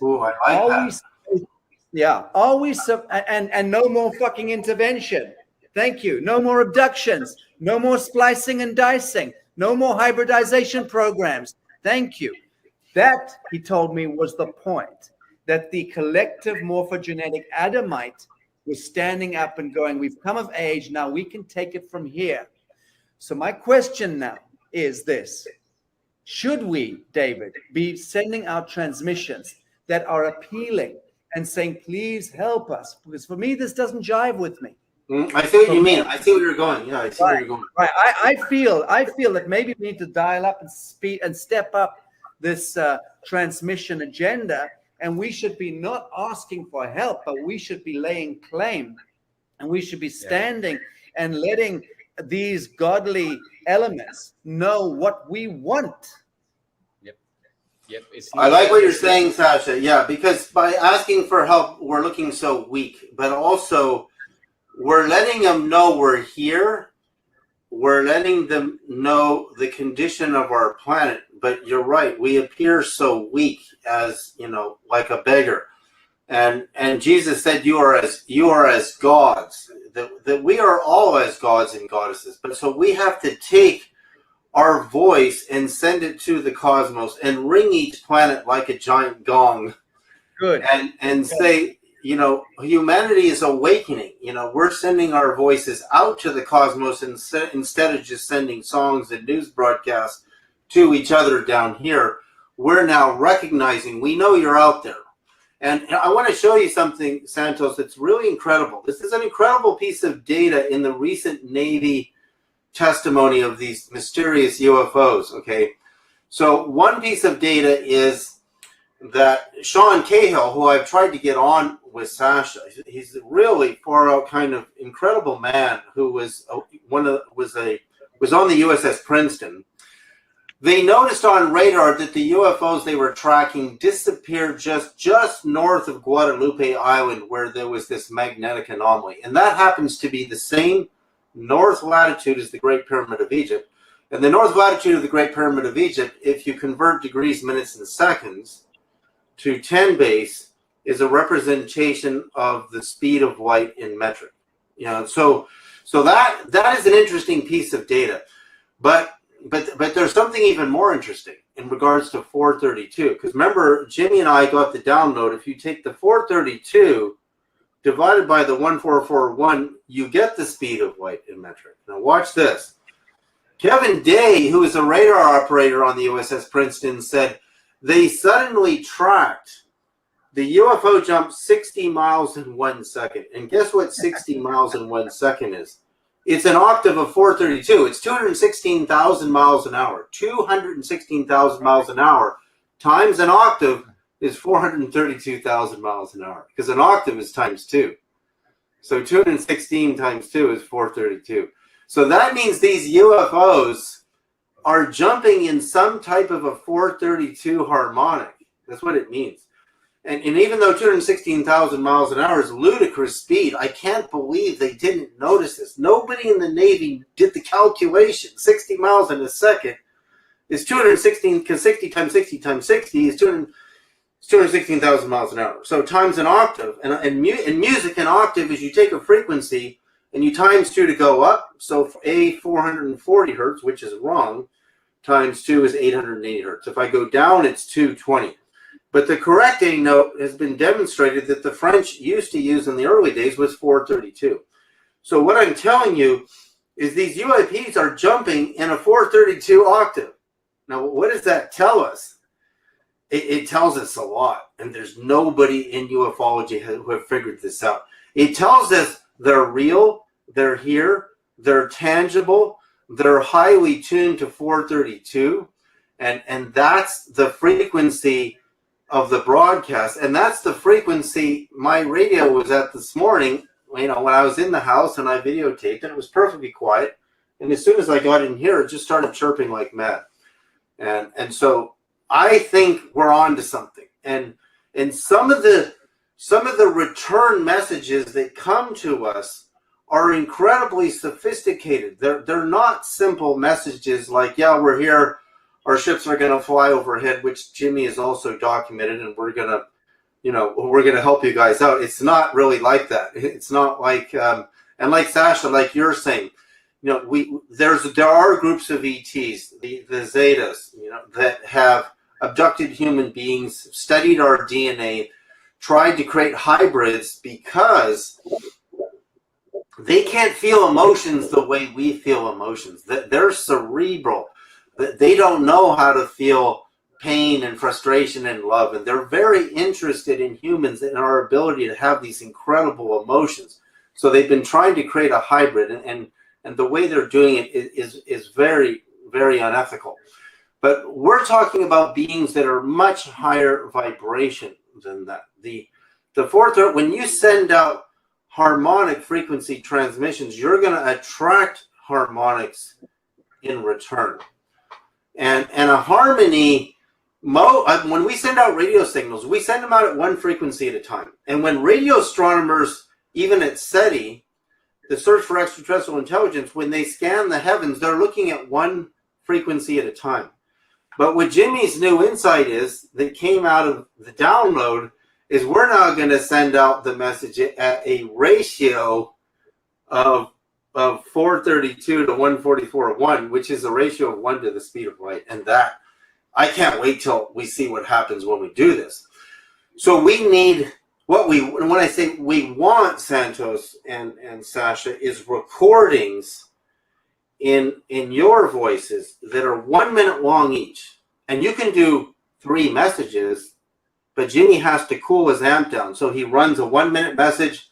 and no more fucking intervention. Thank you. No more abductions. No more splicing and dicing. No more hybridization programs. Thank you. That, he told me, was the point. That the collective morphogenetic Adamite was standing up and going, we've come of age, now we can take it from here. So my question now is this. Should we, David, be sending out transmissions that are appealing and saying, please help us? Because for me, this doesn't jive with me. I see what you mean. I see where you're going. Yeah, I see where you're going. Right. I feel that maybe we need to dial up and speed and step up this transmission agenda, and we should be not asking for help, but we should be laying claim, and we should be standing and letting these godly elements know what we want. Yep. I like what you're saying, Sacha. Yeah, because by asking for help, we're looking so weak, but also we're letting them know we're here. We're letting them know the condition of our planet. But you're right. We appear so weak, as like a beggar. And Jesus said, you are as gods. That we are all as gods and goddesses. But so we have to take our voice and send it to the cosmos and ring each planet like a giant gong. Good. And say, humanity is awakening. We're sending our voices out to the cosmos instead of just sending songs and news broadcasts to each other down here. We're now recognizing, we know you're out there. And I want to show you something, Santos, that's really incredible. This is an incredible piece of data in the recent Navy testimony of these mysterious UFOs, okay? So one piece of data is that Sean Cahill, who I've tried to get on with Sacha, he's a really far out kind of incredible man who was on the USS Princeton. They noticed on radar that the UFOs they were tracking disappeared just north of Guadalupe Island, where there was this magnetic anomaly. And that happens to be the same north latitude as the Great Pyramid of Egypt. And the north latitude of the Great Pyramid of Egypt, if you convert degrees, minutes, and seconds to 10 base, is a representation of the speed of light in metric. You know, so that is an interesting piece of data. But there's something even more interesting in regards to 432. Because remember, Jimmy and I got the download. If you take the 432 divided by the 1441, you get the speed of light in metric. Now watch this. Kevin Day, who is a radar operator on the USS Princeton, said they suddenly tracked the UFO jump 60 miles in 1 second. And guess what 60 miles in 1 second is? It's an octave of 432. It's 216,000 miles an hour. 216,000 miles an hour times an octave is 432,000 miles an hour, because an octave is times 2. So 216 times 2 is 432. So that means these UFOs are jumping in some type of a 432 harmonic. That's what it means. And even though 216,000 miles an hour is ludicrous speed, I can't believe they didn't notice this. Nobody in the Navy did the calculation. 60 miles in a second is 216, because 60 times 60 times 60 is 216,000 miles an hour. So times an octave. And in music, an octave is you take a frequency and you times 2 to go up. So A, 440 hertz, which is wrong, times 2 is 880 hertz. If I go down, it's 220. But the correct A note has been demonstrated that the French used to use in the early days was 432. So what I'm telling you is these UAPs are jumping in a 432 octave. Now, what does that tell us? It tells us a lot. And there's nobody in ufology who have figured this out. It tells us they're real, they're here, they're tangible, they're highly tuned to 432. And that's the frequency of the broadcast, and that's the frequency my radio was at this morning. You know, when I was in the house and I videotaped, and it was perfectly quiet. And as soon as I got in here, it just started chirping like mad. And so I think we're on to something. And some of the return messages that come to us are incredibly sophisticated. They're not simple messages like, yeah, we're here. Our ships are going to fly overhead, which Jimmy has also documented, and we're going to help you guys out. It's not really like that. It's not like, and like Sacha, like you're saying, you know, there are groups of ETs, the Zetas, you know, that have abducted human beings, studied our DNA, tried to create hybrids because they can't feel emotions the way we feel emotions. They're cerebral. They don't know how to feel pain and frustration and love, and they're very interested in humans and our ability to have these incredible emotions. So they've been trying to create a hybrid, and the way they're doing it is very, very unethical. But we're talking about beings that are much higher vibration than that. The fourth, when you send out harmonic frequency transmissions, you're going to attract harmonics in return. And a harmony, when we send out radio signals, we send them out at one frequency at a time. And when radio astronomers, even at SETI, the Search for Extraterrestrial Intelligence, when they scan the heavens, they're looking at one frequency at a time. But what Jimmy's new insight is, that came out of the download, is we're now going to send out the message at a ratio of 432 to 144:1, which is a ratio of 1 to the speed of light. And that, I can't wait till we see what happens when we do this. So we need, when I say we want, Santos and Sacha, is recordings in your voices that are 1 minute long each. And you can do 3 messages, but Jimmy has to cool his amp down. So he runs a 1 minute message,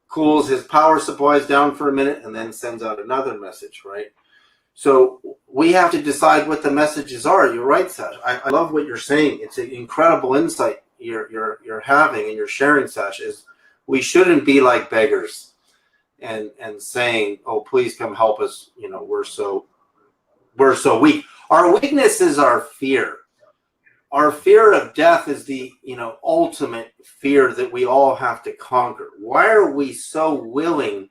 cools his power supplies down for a minute, and then sends out another message, right? So we have to decide what the messages are. You're right, Sacha. I love what you're saying. It's an incredible insight you're having and you're sharing, Sacha. Is we shouldn't be like beggars and saying, "Oh, please come help us." You know, we're so weak. Our weakness is our fear. Our fear of death is the, ultimate fear that we all have to conquer. Why are we so willing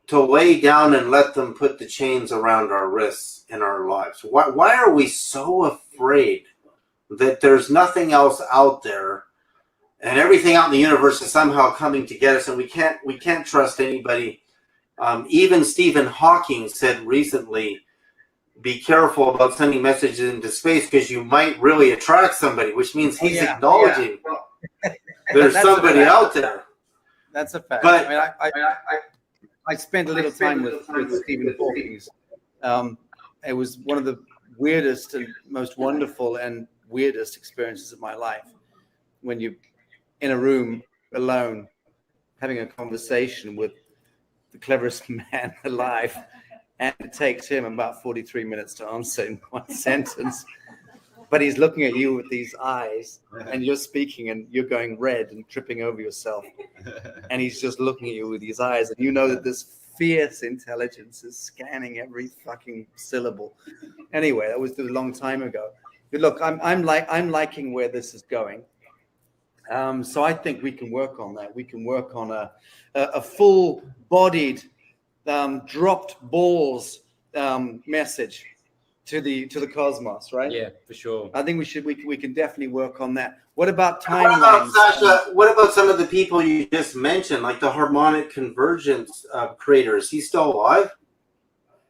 to lay down and let them put the chains around our wrists in our lives? Why are we so afraid that there's nothing else out there and everything out in the universe is somehow coming to get us, and we can't trust anybody? Even Stephen Hawking said recently, be careful about sending messages into space because you might really attract somebody, which means he's acknowledging there's somebody out there. That's a fact. But I spent a little time with Stephen Hawking. It was one of the weirdest and most wonderful and weirdest experiences of my life. When you're in a room alone, having a conversation with the cleverest man alive, and it takes him about 43 minutes to answer in one sentence. But he's looking at you with these eyes, and you're speaking, and you're going red and tripping over yourself. And he's just looking at you with these eyes, and you know that this fierce intelligence is scanning every fucking syllable. Anyway, that was a long time ago. But look, I'm liking where this is going. So I think we can work on that. We can work on a full-bodied, dropped balls message to the cosmos, right? Yeah, for sure. I think we can definitely work on that. What about timelines? What about, Sacha, what about some of the people you just mentioned, like the harmonic convergence creator? Is he still alive?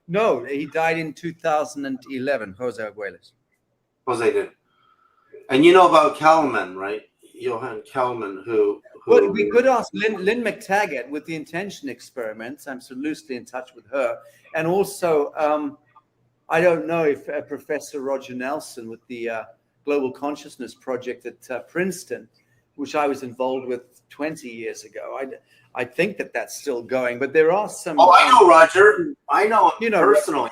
No, he died in 2011, Jose Arguelles. Jose did. And you know about Kalman, right? Johann Kalman, who well, we could ask Lynn McTaggart with the intention experiments. I'm so loosely in touch with her. And also, I don't know if Professor Roger Nelson with the Global Consciousness Project at Princeton, which I was involved with 20 years ago. I think that's still going, but there are some. Oh, I know Roger. I know him personally.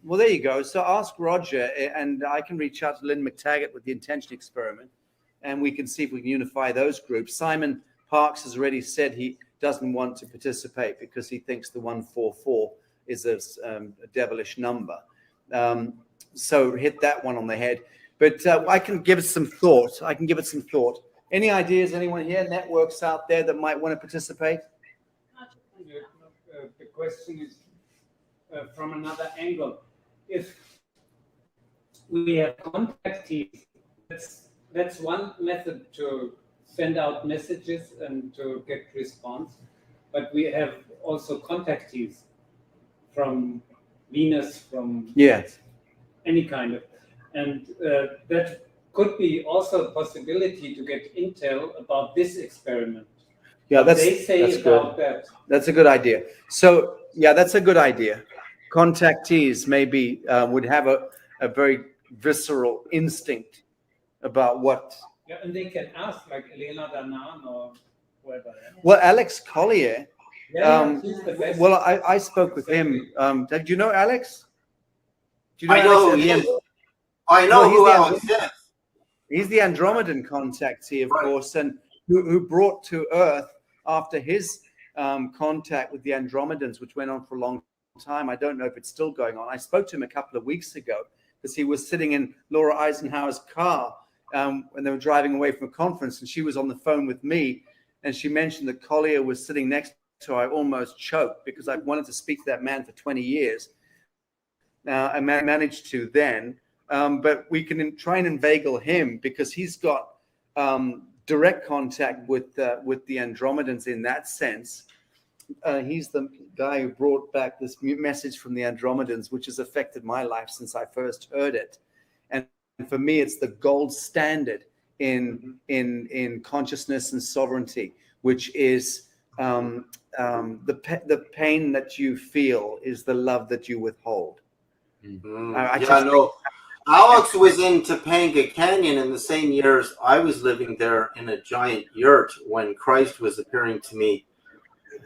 Well, there you go. So ask Roger, and I can reach out to Lynn McTaggart with the intention experiment, and we can see if we can unify those groups. Simon Parks has already said he doesn't want to participate because he thinks the 144 is a devilish number. So hit that one on the head. But I can give it some thought. Any ideas, anyone here, networks out there that might want to participate? The question is from another angle. If we have contactees, that's one method to send out messages and to get response. But we have also contactees from Venus, from any kind of, and that could be also a possibility to get intel about this experiment. Yeah, that's about good. That. That's a good idea. So yeah, that's a good idea. Contactees maybe would have a very visceral instinct about what. Yeah, and they can ask like Elena Danan or whoever. Well, Alex Collier. He's the best. Well, I spoke with him. Do you know Alex? Do you know Alex? I know who Alex is. He's the Andromedan contactee, of course, and who brought to Earth after his contact with the Andromedans, which went on for a long time. I don't know if it's still going on. I spoke to him a couple of weeks ago because he was sitting in Laura Eisenhower's car when they were driving away from a conference, and she was on the phone with me, and she mentioned that Collier was sitting next to her. I almost choked because I've wanted to speak to that man for 20 years. I managed to then. But we can try and inveigle him because he's got direct contact with the Andromedans in that sense. He's the guy who brought back this message from the Andromedans, which has affected my life since I first heard it. And for me, it's the gold standard in consciousness and sovereignty, which is the pain that you feel is the love that you withhold. Alex was in Topanga Canyon in the same years I was living there in a giant yurt when Christ was appearing to me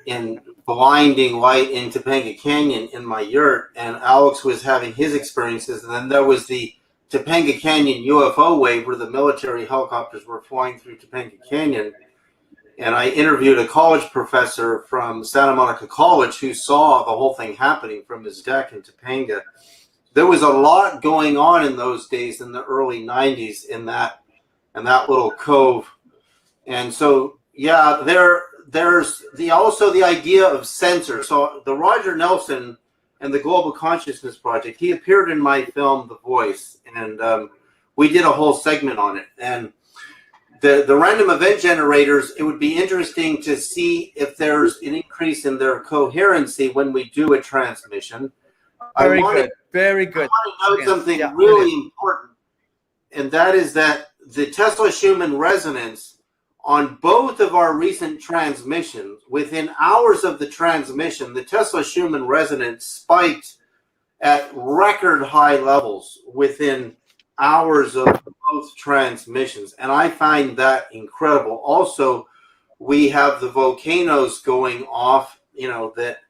in blinding light in Topanga Canyon in my yurt, and Alex was having his experiences. And then there was the Topanga Canyon UFO wave where the military helicopters were flying through Topanga Canyon. And I interviewed a college professor from Santa Monica College who saw the whole thing happening from his deck in Topanga. there was a lot going on in those days in the early 90s in that little cove. And so, yeah, there's also the idea of censor. So the Roger Nelson and the Global Consciousness Project, he appeared in my film, The Voice, and we did a whole segment on it. And the random event generators, it would be interesting to see if there's an increase in their coherency when we do a transmission. Very good. I want to note something really important, and that is that the Tesla-Schumann resonance on both of our recent transmissions, within hours of the transmission, the Tesla-Schumann resonance spiked at record high levels within hours of both transmissions. And I find that incredible. Also, we have the volcanoes going off, you know, that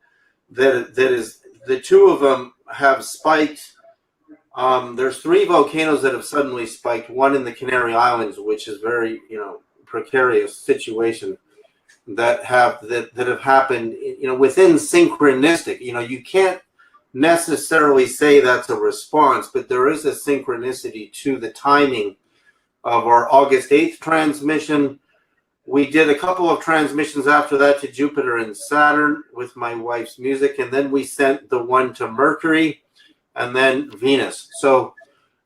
is, the two of them have spiked. There's 3 volcanoes that have suddenly spiked, one in the Canary Islands, which is very, you know, precarious situation, that have happened, you know, within synchronistic. You know, you can't necessarily say that's a response, but there is a synchronicity to the timing of our August 8th transmission. We did a couple of transmissions after that to Jupiter and Saturn with my wife's music, and then we sent the one to Mercury and then Venus. So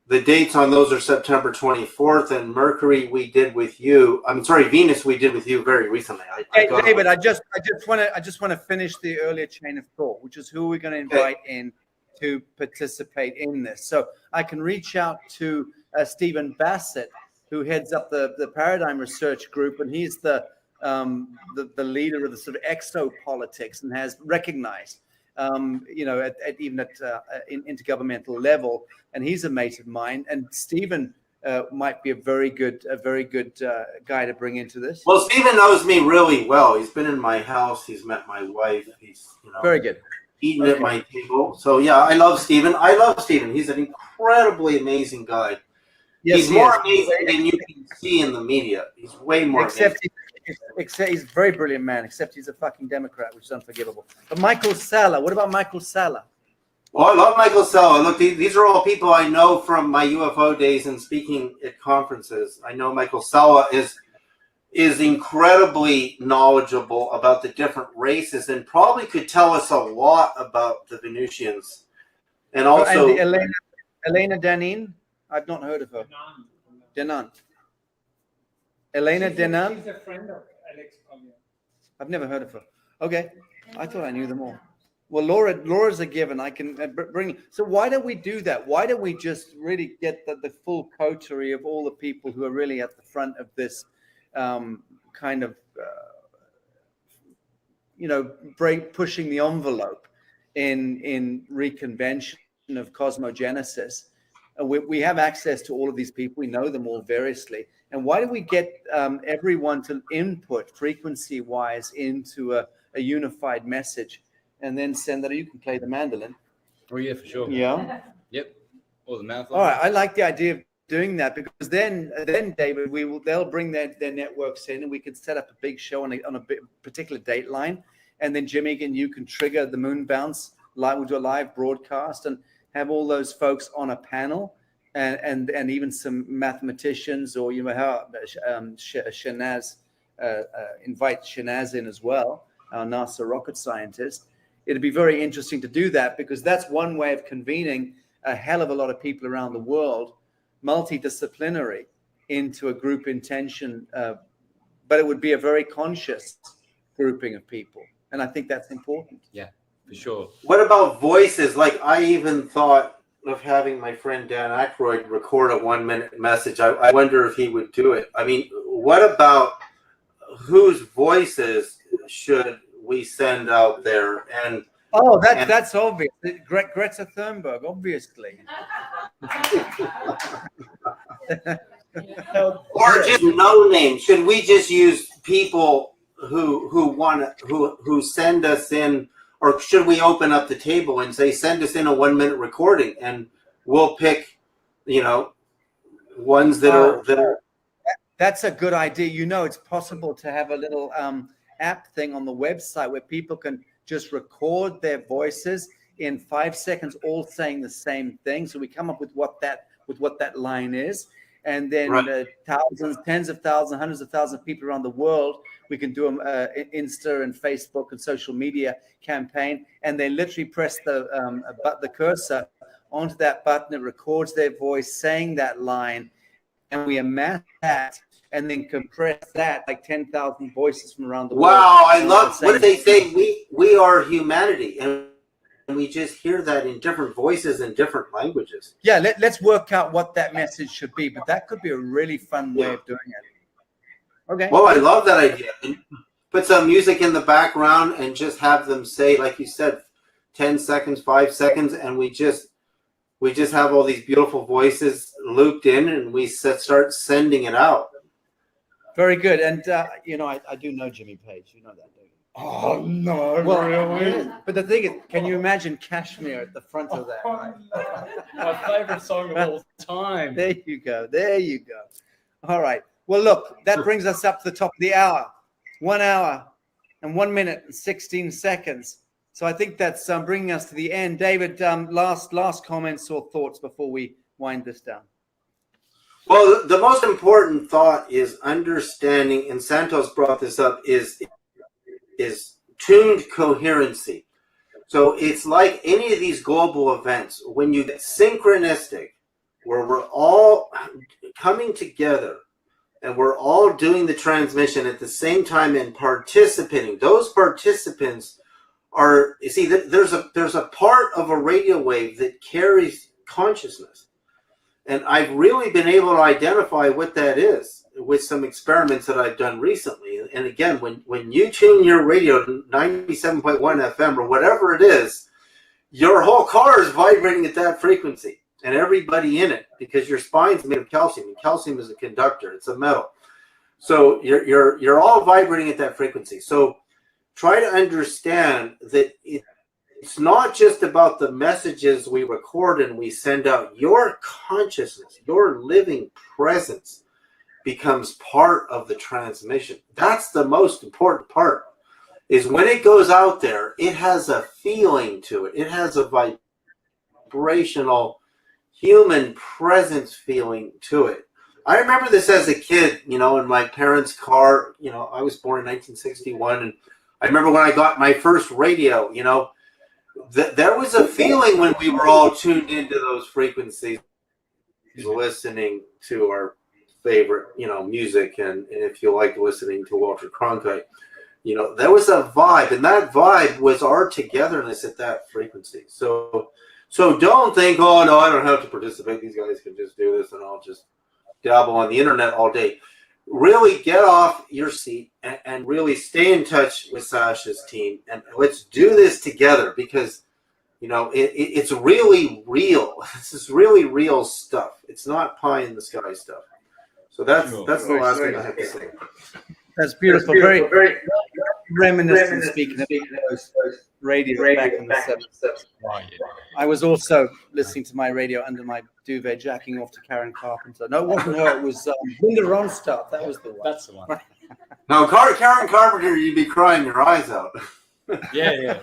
the dates on those are September 24th, and Mercury we did with you. I'm sorry, Venus we did with you very recently. David, I just want to finish the earlier chain of thought, which is who we're going to invite in to participate in this. So I can reach out to Stephen Bassett, who heads up the Paradigm Research Group, and he's the leader of the sort of exopolitics and has recognized, you know, at intergovernmental level, and he's a mate of mine. And Stephen might be a very good guy to bring into this. Well, Stephen knows me really well. He's been in my house. He's met my wife. He's, you know, very good. Eaten at my table. So yeah, I love Stephen. He's an incredibly amazing guy. Yes, he's more amazing than you can see in the media. He's way more except he's a very brilliant man, except he's a fucking Democrat, which is unforgivable. But Michael Salla, what about Michael Salla? Well, I love Michael Salla. Look, these are all people I know from my UFO days and speaking at conferences. I know Michael Salla is incredibly knowledgeable about the different races and probably could tell us a lot about the Venusians. And also Elena Danin. I've not heard of her. Denan. Elena Denan. She's a friend of Alex Collier. I've never heard of her. Okay, I thought I knew them all. Well, Laura's a given. I can bring. So why don't we do that? Why don't we just really get the full coterie of all the people who are really at the front of this kind of, you know, pushing the envelope in reconvention of cosmogenesis. We have access to all of these people. We know them all variously. And why don't we get everyone to input frequency-wise into a unified message and then send that? You can play the mandolin. Oh, yeah, for sure. Yeah. Yep. Or the mouth. All right. I like the idea of doing that, because then David, they'll bring their networks in, and we can set up a big show on a particular date line. And then Jimmy and you can trigger the moon bounce. We'll do a live broadcast and have all those folks on a panel, and even some mathematicians, or you know how Shanaz, invite Shanaz in as well, our NASA rocket scientist. It'd be very interesting to do that, because that's one way of convening a hell of a lot of people around the world, multidisciplinary, into a group intention. But it would be a very conscious grouping of people, and I think that's important. Yeah. For sure. What about voices? Like, I even thought of having my friend Dan Aykroyd record a 1-minute message. I wonder if he would do it. I mean, what about whose voices should we send out there? And that's obvious. Greta Thunberg, obviously. Or just no name. Should we just use people who send us in? Or should we open up the table and say, send us in a 1-minute recording, and we'll pick, you know, ones that are. That's a good idea. You know, it's possible to have a little app thing on the website where people can just record their voices in 5 seconds, all saying the same thing. So we come up with what that line is, and then thousands, tens of thousands, hundreds of thousands of people around the world. We can do Insta and Facebook and social media campaign, and they literally press the cursor onto that button. It records their voice saying that line, and we amass that and then compress that like 10,000 voices from around the world. Wow, I love what do they say? We are humanity, and we just hear that in different voices and different languages. Yeah, let's work out what that message should be, but that could be a really fun way of doing it. Okay. Well, I love that idea. And put some music in the background and just have them say, like you said, 10 seconds, 5 seconds, and we just have all these beautiful voices looped in, and we start sending it out. Very good. And, I do know Jimmy Page. You know that, don't you? Oh, no, well, really? But the thing is, can you imagine Kashmir at the front of that? Right? My favorite song of all time. There you go. All right. Well, look, that brings us up to the top of the hour. 1 hour and 1 minute and 16 seconds. So I think that's bringing us to the end. David, last comments or thoughts before we wind this down? Well, the most important thought is understanding, and Santos brought this up, is tuned coherency. So it's like any of these global events, when you get synchronistic, where we're all coming together and we're all doing the transmission at the same time and participating. Those participants are, you see, there's a part of a radio wave that carries consciousness. And I've really been able to identify what that is with some experiments that I've done recently. And again, when you tune your radio to 97.1 FM or whatever it is, your whole car is vibrating at that frequency, and everybody in it, because your spine's made of calcium, and calcium is a conductor. It's a metal. So you're all vibrating at that frequency. So try to understand that it's not just about the messages we record and we send out. Your consciousness, your living presence becomes part of the transmission. That's the most important part, is when it goes out there, it has a feeling to it. It has a vibrational human presence feeling to it. I remember this as a kid, in my parents' car. I was born in 1961, and I remember when I got my first radio, there was a feeling when we were all tuned into those frequencies, listening to our favorite, music, and if you like listening to Walter Cronkite, there was a vibe, and that vibe was our togetherness at that frequency. So don't think, oh no, I don't have to participate. These guys can just do this, and I'll just dabble on the internet all day. Really get off your seat and really stay in touch with Sacha's team, and let's do this together, because it's really real. This is really real stuff. It's not pie in the sky stuff. So that's the last thing I have to say. That's beautiful. Very reminiscent, speaking of those radio back in the 70s. I was also listening to my radio under my duvet, jacking off to Karen Carpenter. No, it wasn't her. It was Linda Ronstadt. That was the one. That's the one. Now, Karen Carpenter, you'd be crying your eyes out. Yeah.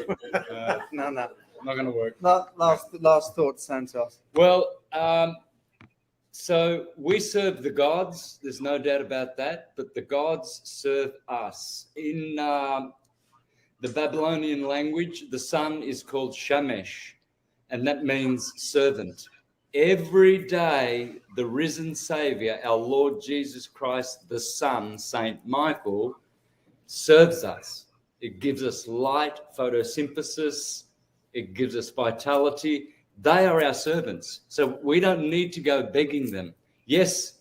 No. Not going to work. Last thoughts, Santos. Well, so we serve the gods. There's no doubt about that. But the gods serve us. In the Babylonian language, the sun is called Shamesh, and that means servant. Every day, the risen Savior, our Lord Jesus Christ, the Son, Saint Michael, serves us. It gives us light, photosynthesis. It gives us vitality. They are our servants. So we don't need to go begging them. Yes,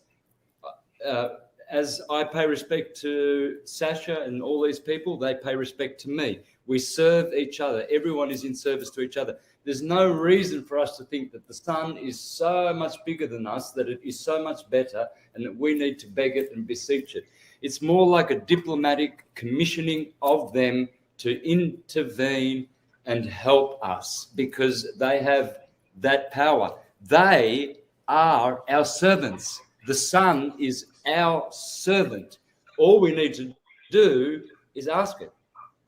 as I pay respect to Sacha and all these people, they pay respect to me. We serve each other. Everyone is in service to each other. There's no reason for us to think that the sun is so much bigger than us, that it is so much better, and that we need to beg it and beseech it. It's more like a diplomatic commissioning of them to intervene and help us, because they have that power. They are our servants. The sun is our servant. All we need to do is ask it.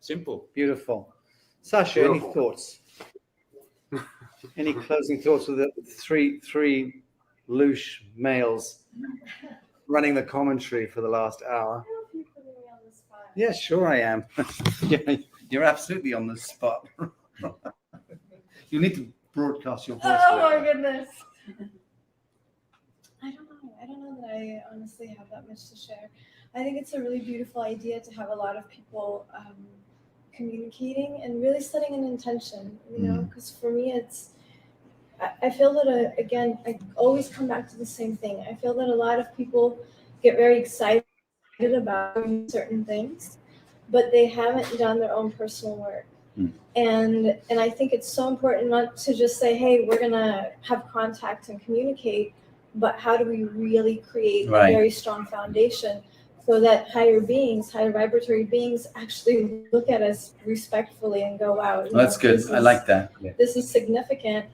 Simple. Beautiful. Sacha, any thoughts? Any closing thoughts with the three louche males running the commentary for the last hour? Yeah, sure I am. Yeah, you're absolutely on the spot. You need to broadcast your voice. Oh my goodness. I don't know that I honestly have that much to share. I think it's a really beautiful idea to have a lot of people communicating and really setting an intention, because for me I feel that, again, I always come back to the same thing. I feel that a lot of people get very excited about doing certain things, but they haven't done their own personal work. And I think it's so important not to just say, hey, we're going to have contact and communicate, but how do we really create a very strong foundation so that higher vibratory beings actually look at us respectfully and go, wow. That's good. I like that. Yeah. This is significant,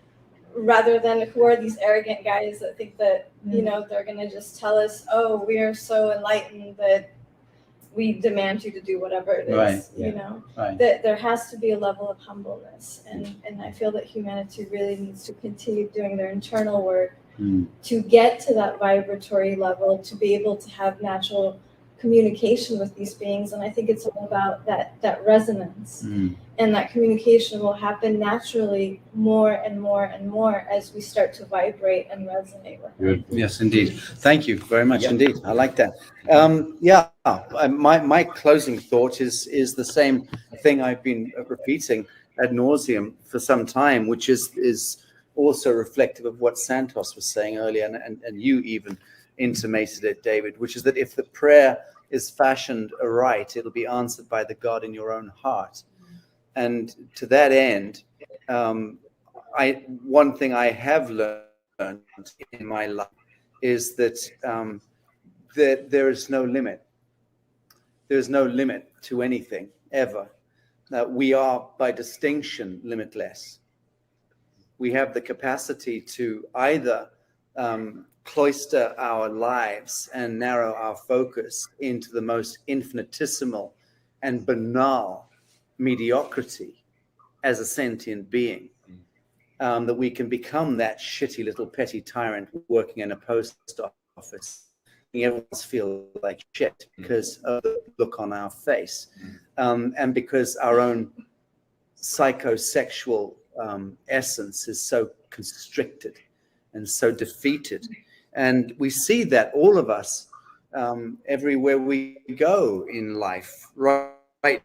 rather than who are these arrogant guys that think that, they're going to just tell us, oh, we are so enlightened that we demand you to do whatever it is, that there has to be a level of humbleness. And I feel that humanity really needs to continue doing their internal work to get to that vibratory level, to be able to have natural communication with these beings. And I think it's all about that resonance. And that communication will happen naturally more and more and more as we start to vibrate and resonate with them. Yes, indeed. Thank you very much indeed. I like that. My closing thought is the same thing I've been repeating ad nauseum for some time, which is also reflective of what Santos was saying earlier, and you even intimated it, David, which is that if the prayer is fashioned aright, it'll be answered by the God in your own heart. And to that end, one thing I have learned in my life is that there is no limit. There's no limit to anything ever. We are, by distinction, limitless. We have the capacity to either cloister our lives and narrow our focus into the most infinitesimal and banal mediocrity as a sentient being, that we can become that shitty little petty tyrant working in a post office, making everyone else feel like shit because of the look on our face, and because our own psychosexual essence is so constricted and so defeated. And we see that all of us, everywhere we go in life, right?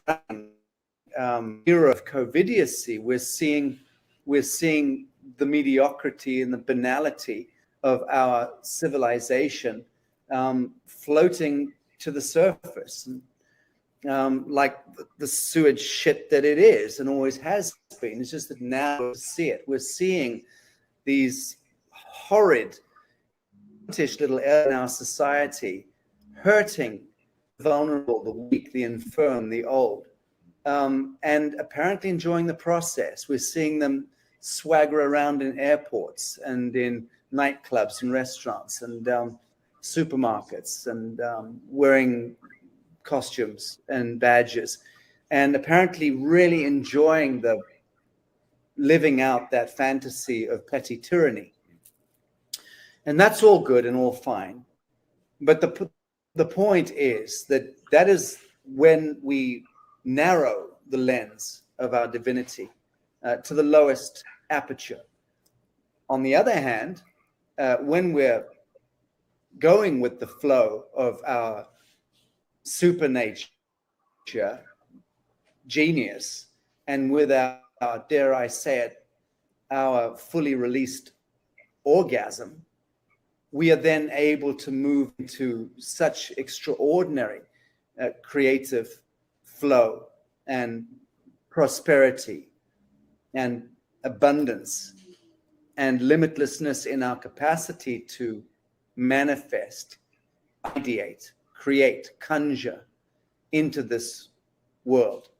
Era of covidiocy, we're seeing the mediocrity and the banality of our civilization floating to the surface, like the sewage shit that it is and always has been. It's just that now we see it. We're seeing these horrid little areas in our society hurting the vulnerable, the weak, the infirm, the old, and apparently enjoying the process. We're seeing them swagger around in airports and in nightclubs and restaurants and supermarkets and wearing costumes and badges, and apparently really enjoying the living out that fantasy of petty tyranny. And that's all good and all fine. But the point is that is when we narrow the lens of our divinity to the lowest aperture. On the other hand, when we're going with the flow of our supernature, genius, and with our, dare I say it, our fully released orgasm, we are then able to move into such extraordinary creative flow and prosperity and abundance and limitlessness in our capacity to manifest, ideate, create, conjure into this world.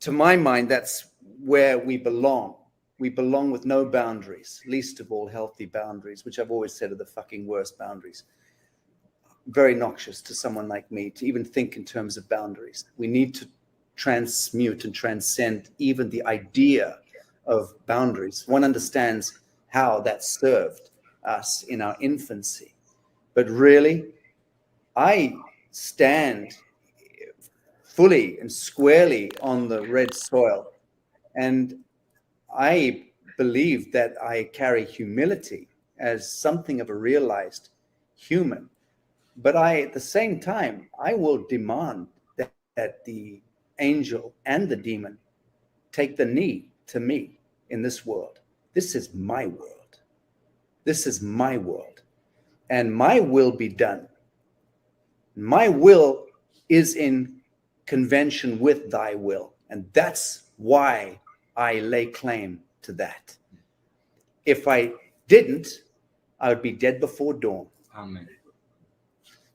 To my mind, that's where we belong. We belong with no boundaries, least of all healthy boundaries, which I've always said are the fucking worst boundaries. Very noxious to someone like me to even think in terms of boundaries. We need to transmute and transcend even the idea of boundaries. One understands how that served us in our infancy. But really, I stand fully and squarely on the red soil. And I believe that I carry humility as something of a realized human. But at the same time, I will demand that the angel and the demon take the knee to me in this world. This is my world. This is my world. And my will be done. My will is in convention with thy will. And that's why I lay claim to that. If I didn't, I would be dead before dawn. Amen.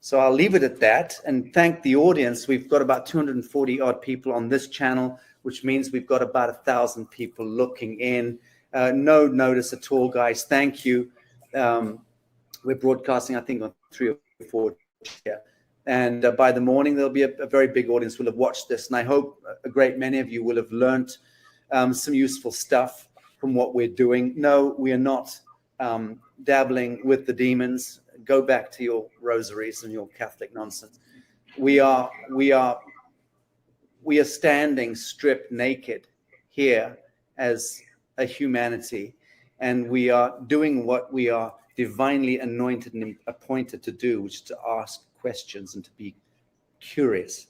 So I'll leave it at that and thank the audience. We've got about 240 odd people on this channel, which means we've got about 1,000 people looking in. No notice at all, guys. Thank you. We're broadcasting, I think, on 3 or 4 here. And by the morning, there'll be a very big audience will have watched this. And I hope a great many of you will have learned some useful stuff from what we're doing. No, we are not dabbling with the demons. Go back to your rosaries and your Catholic nonsense. We are standing stripped naked here as a humanity, and we are doing what we are divinely anointed and appointed to do, which is to ask questions and to be curious.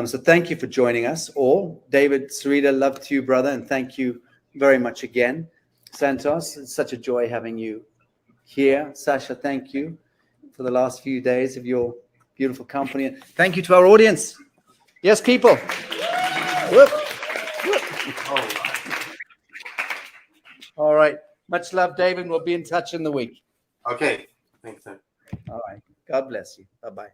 So thank you for joining us all. David Sereda, love to you, brother, and thank you very much again. Santos, it's such a joy having you here. Sacha, thank you for the last few days of your beautiful company. And thank you to our audience. Yes, people. Whoop. Whoop. All right. Much love, David. We'll be in touch in the week. Okay. Thanks, sir. All right. God bless you. Bye-bye.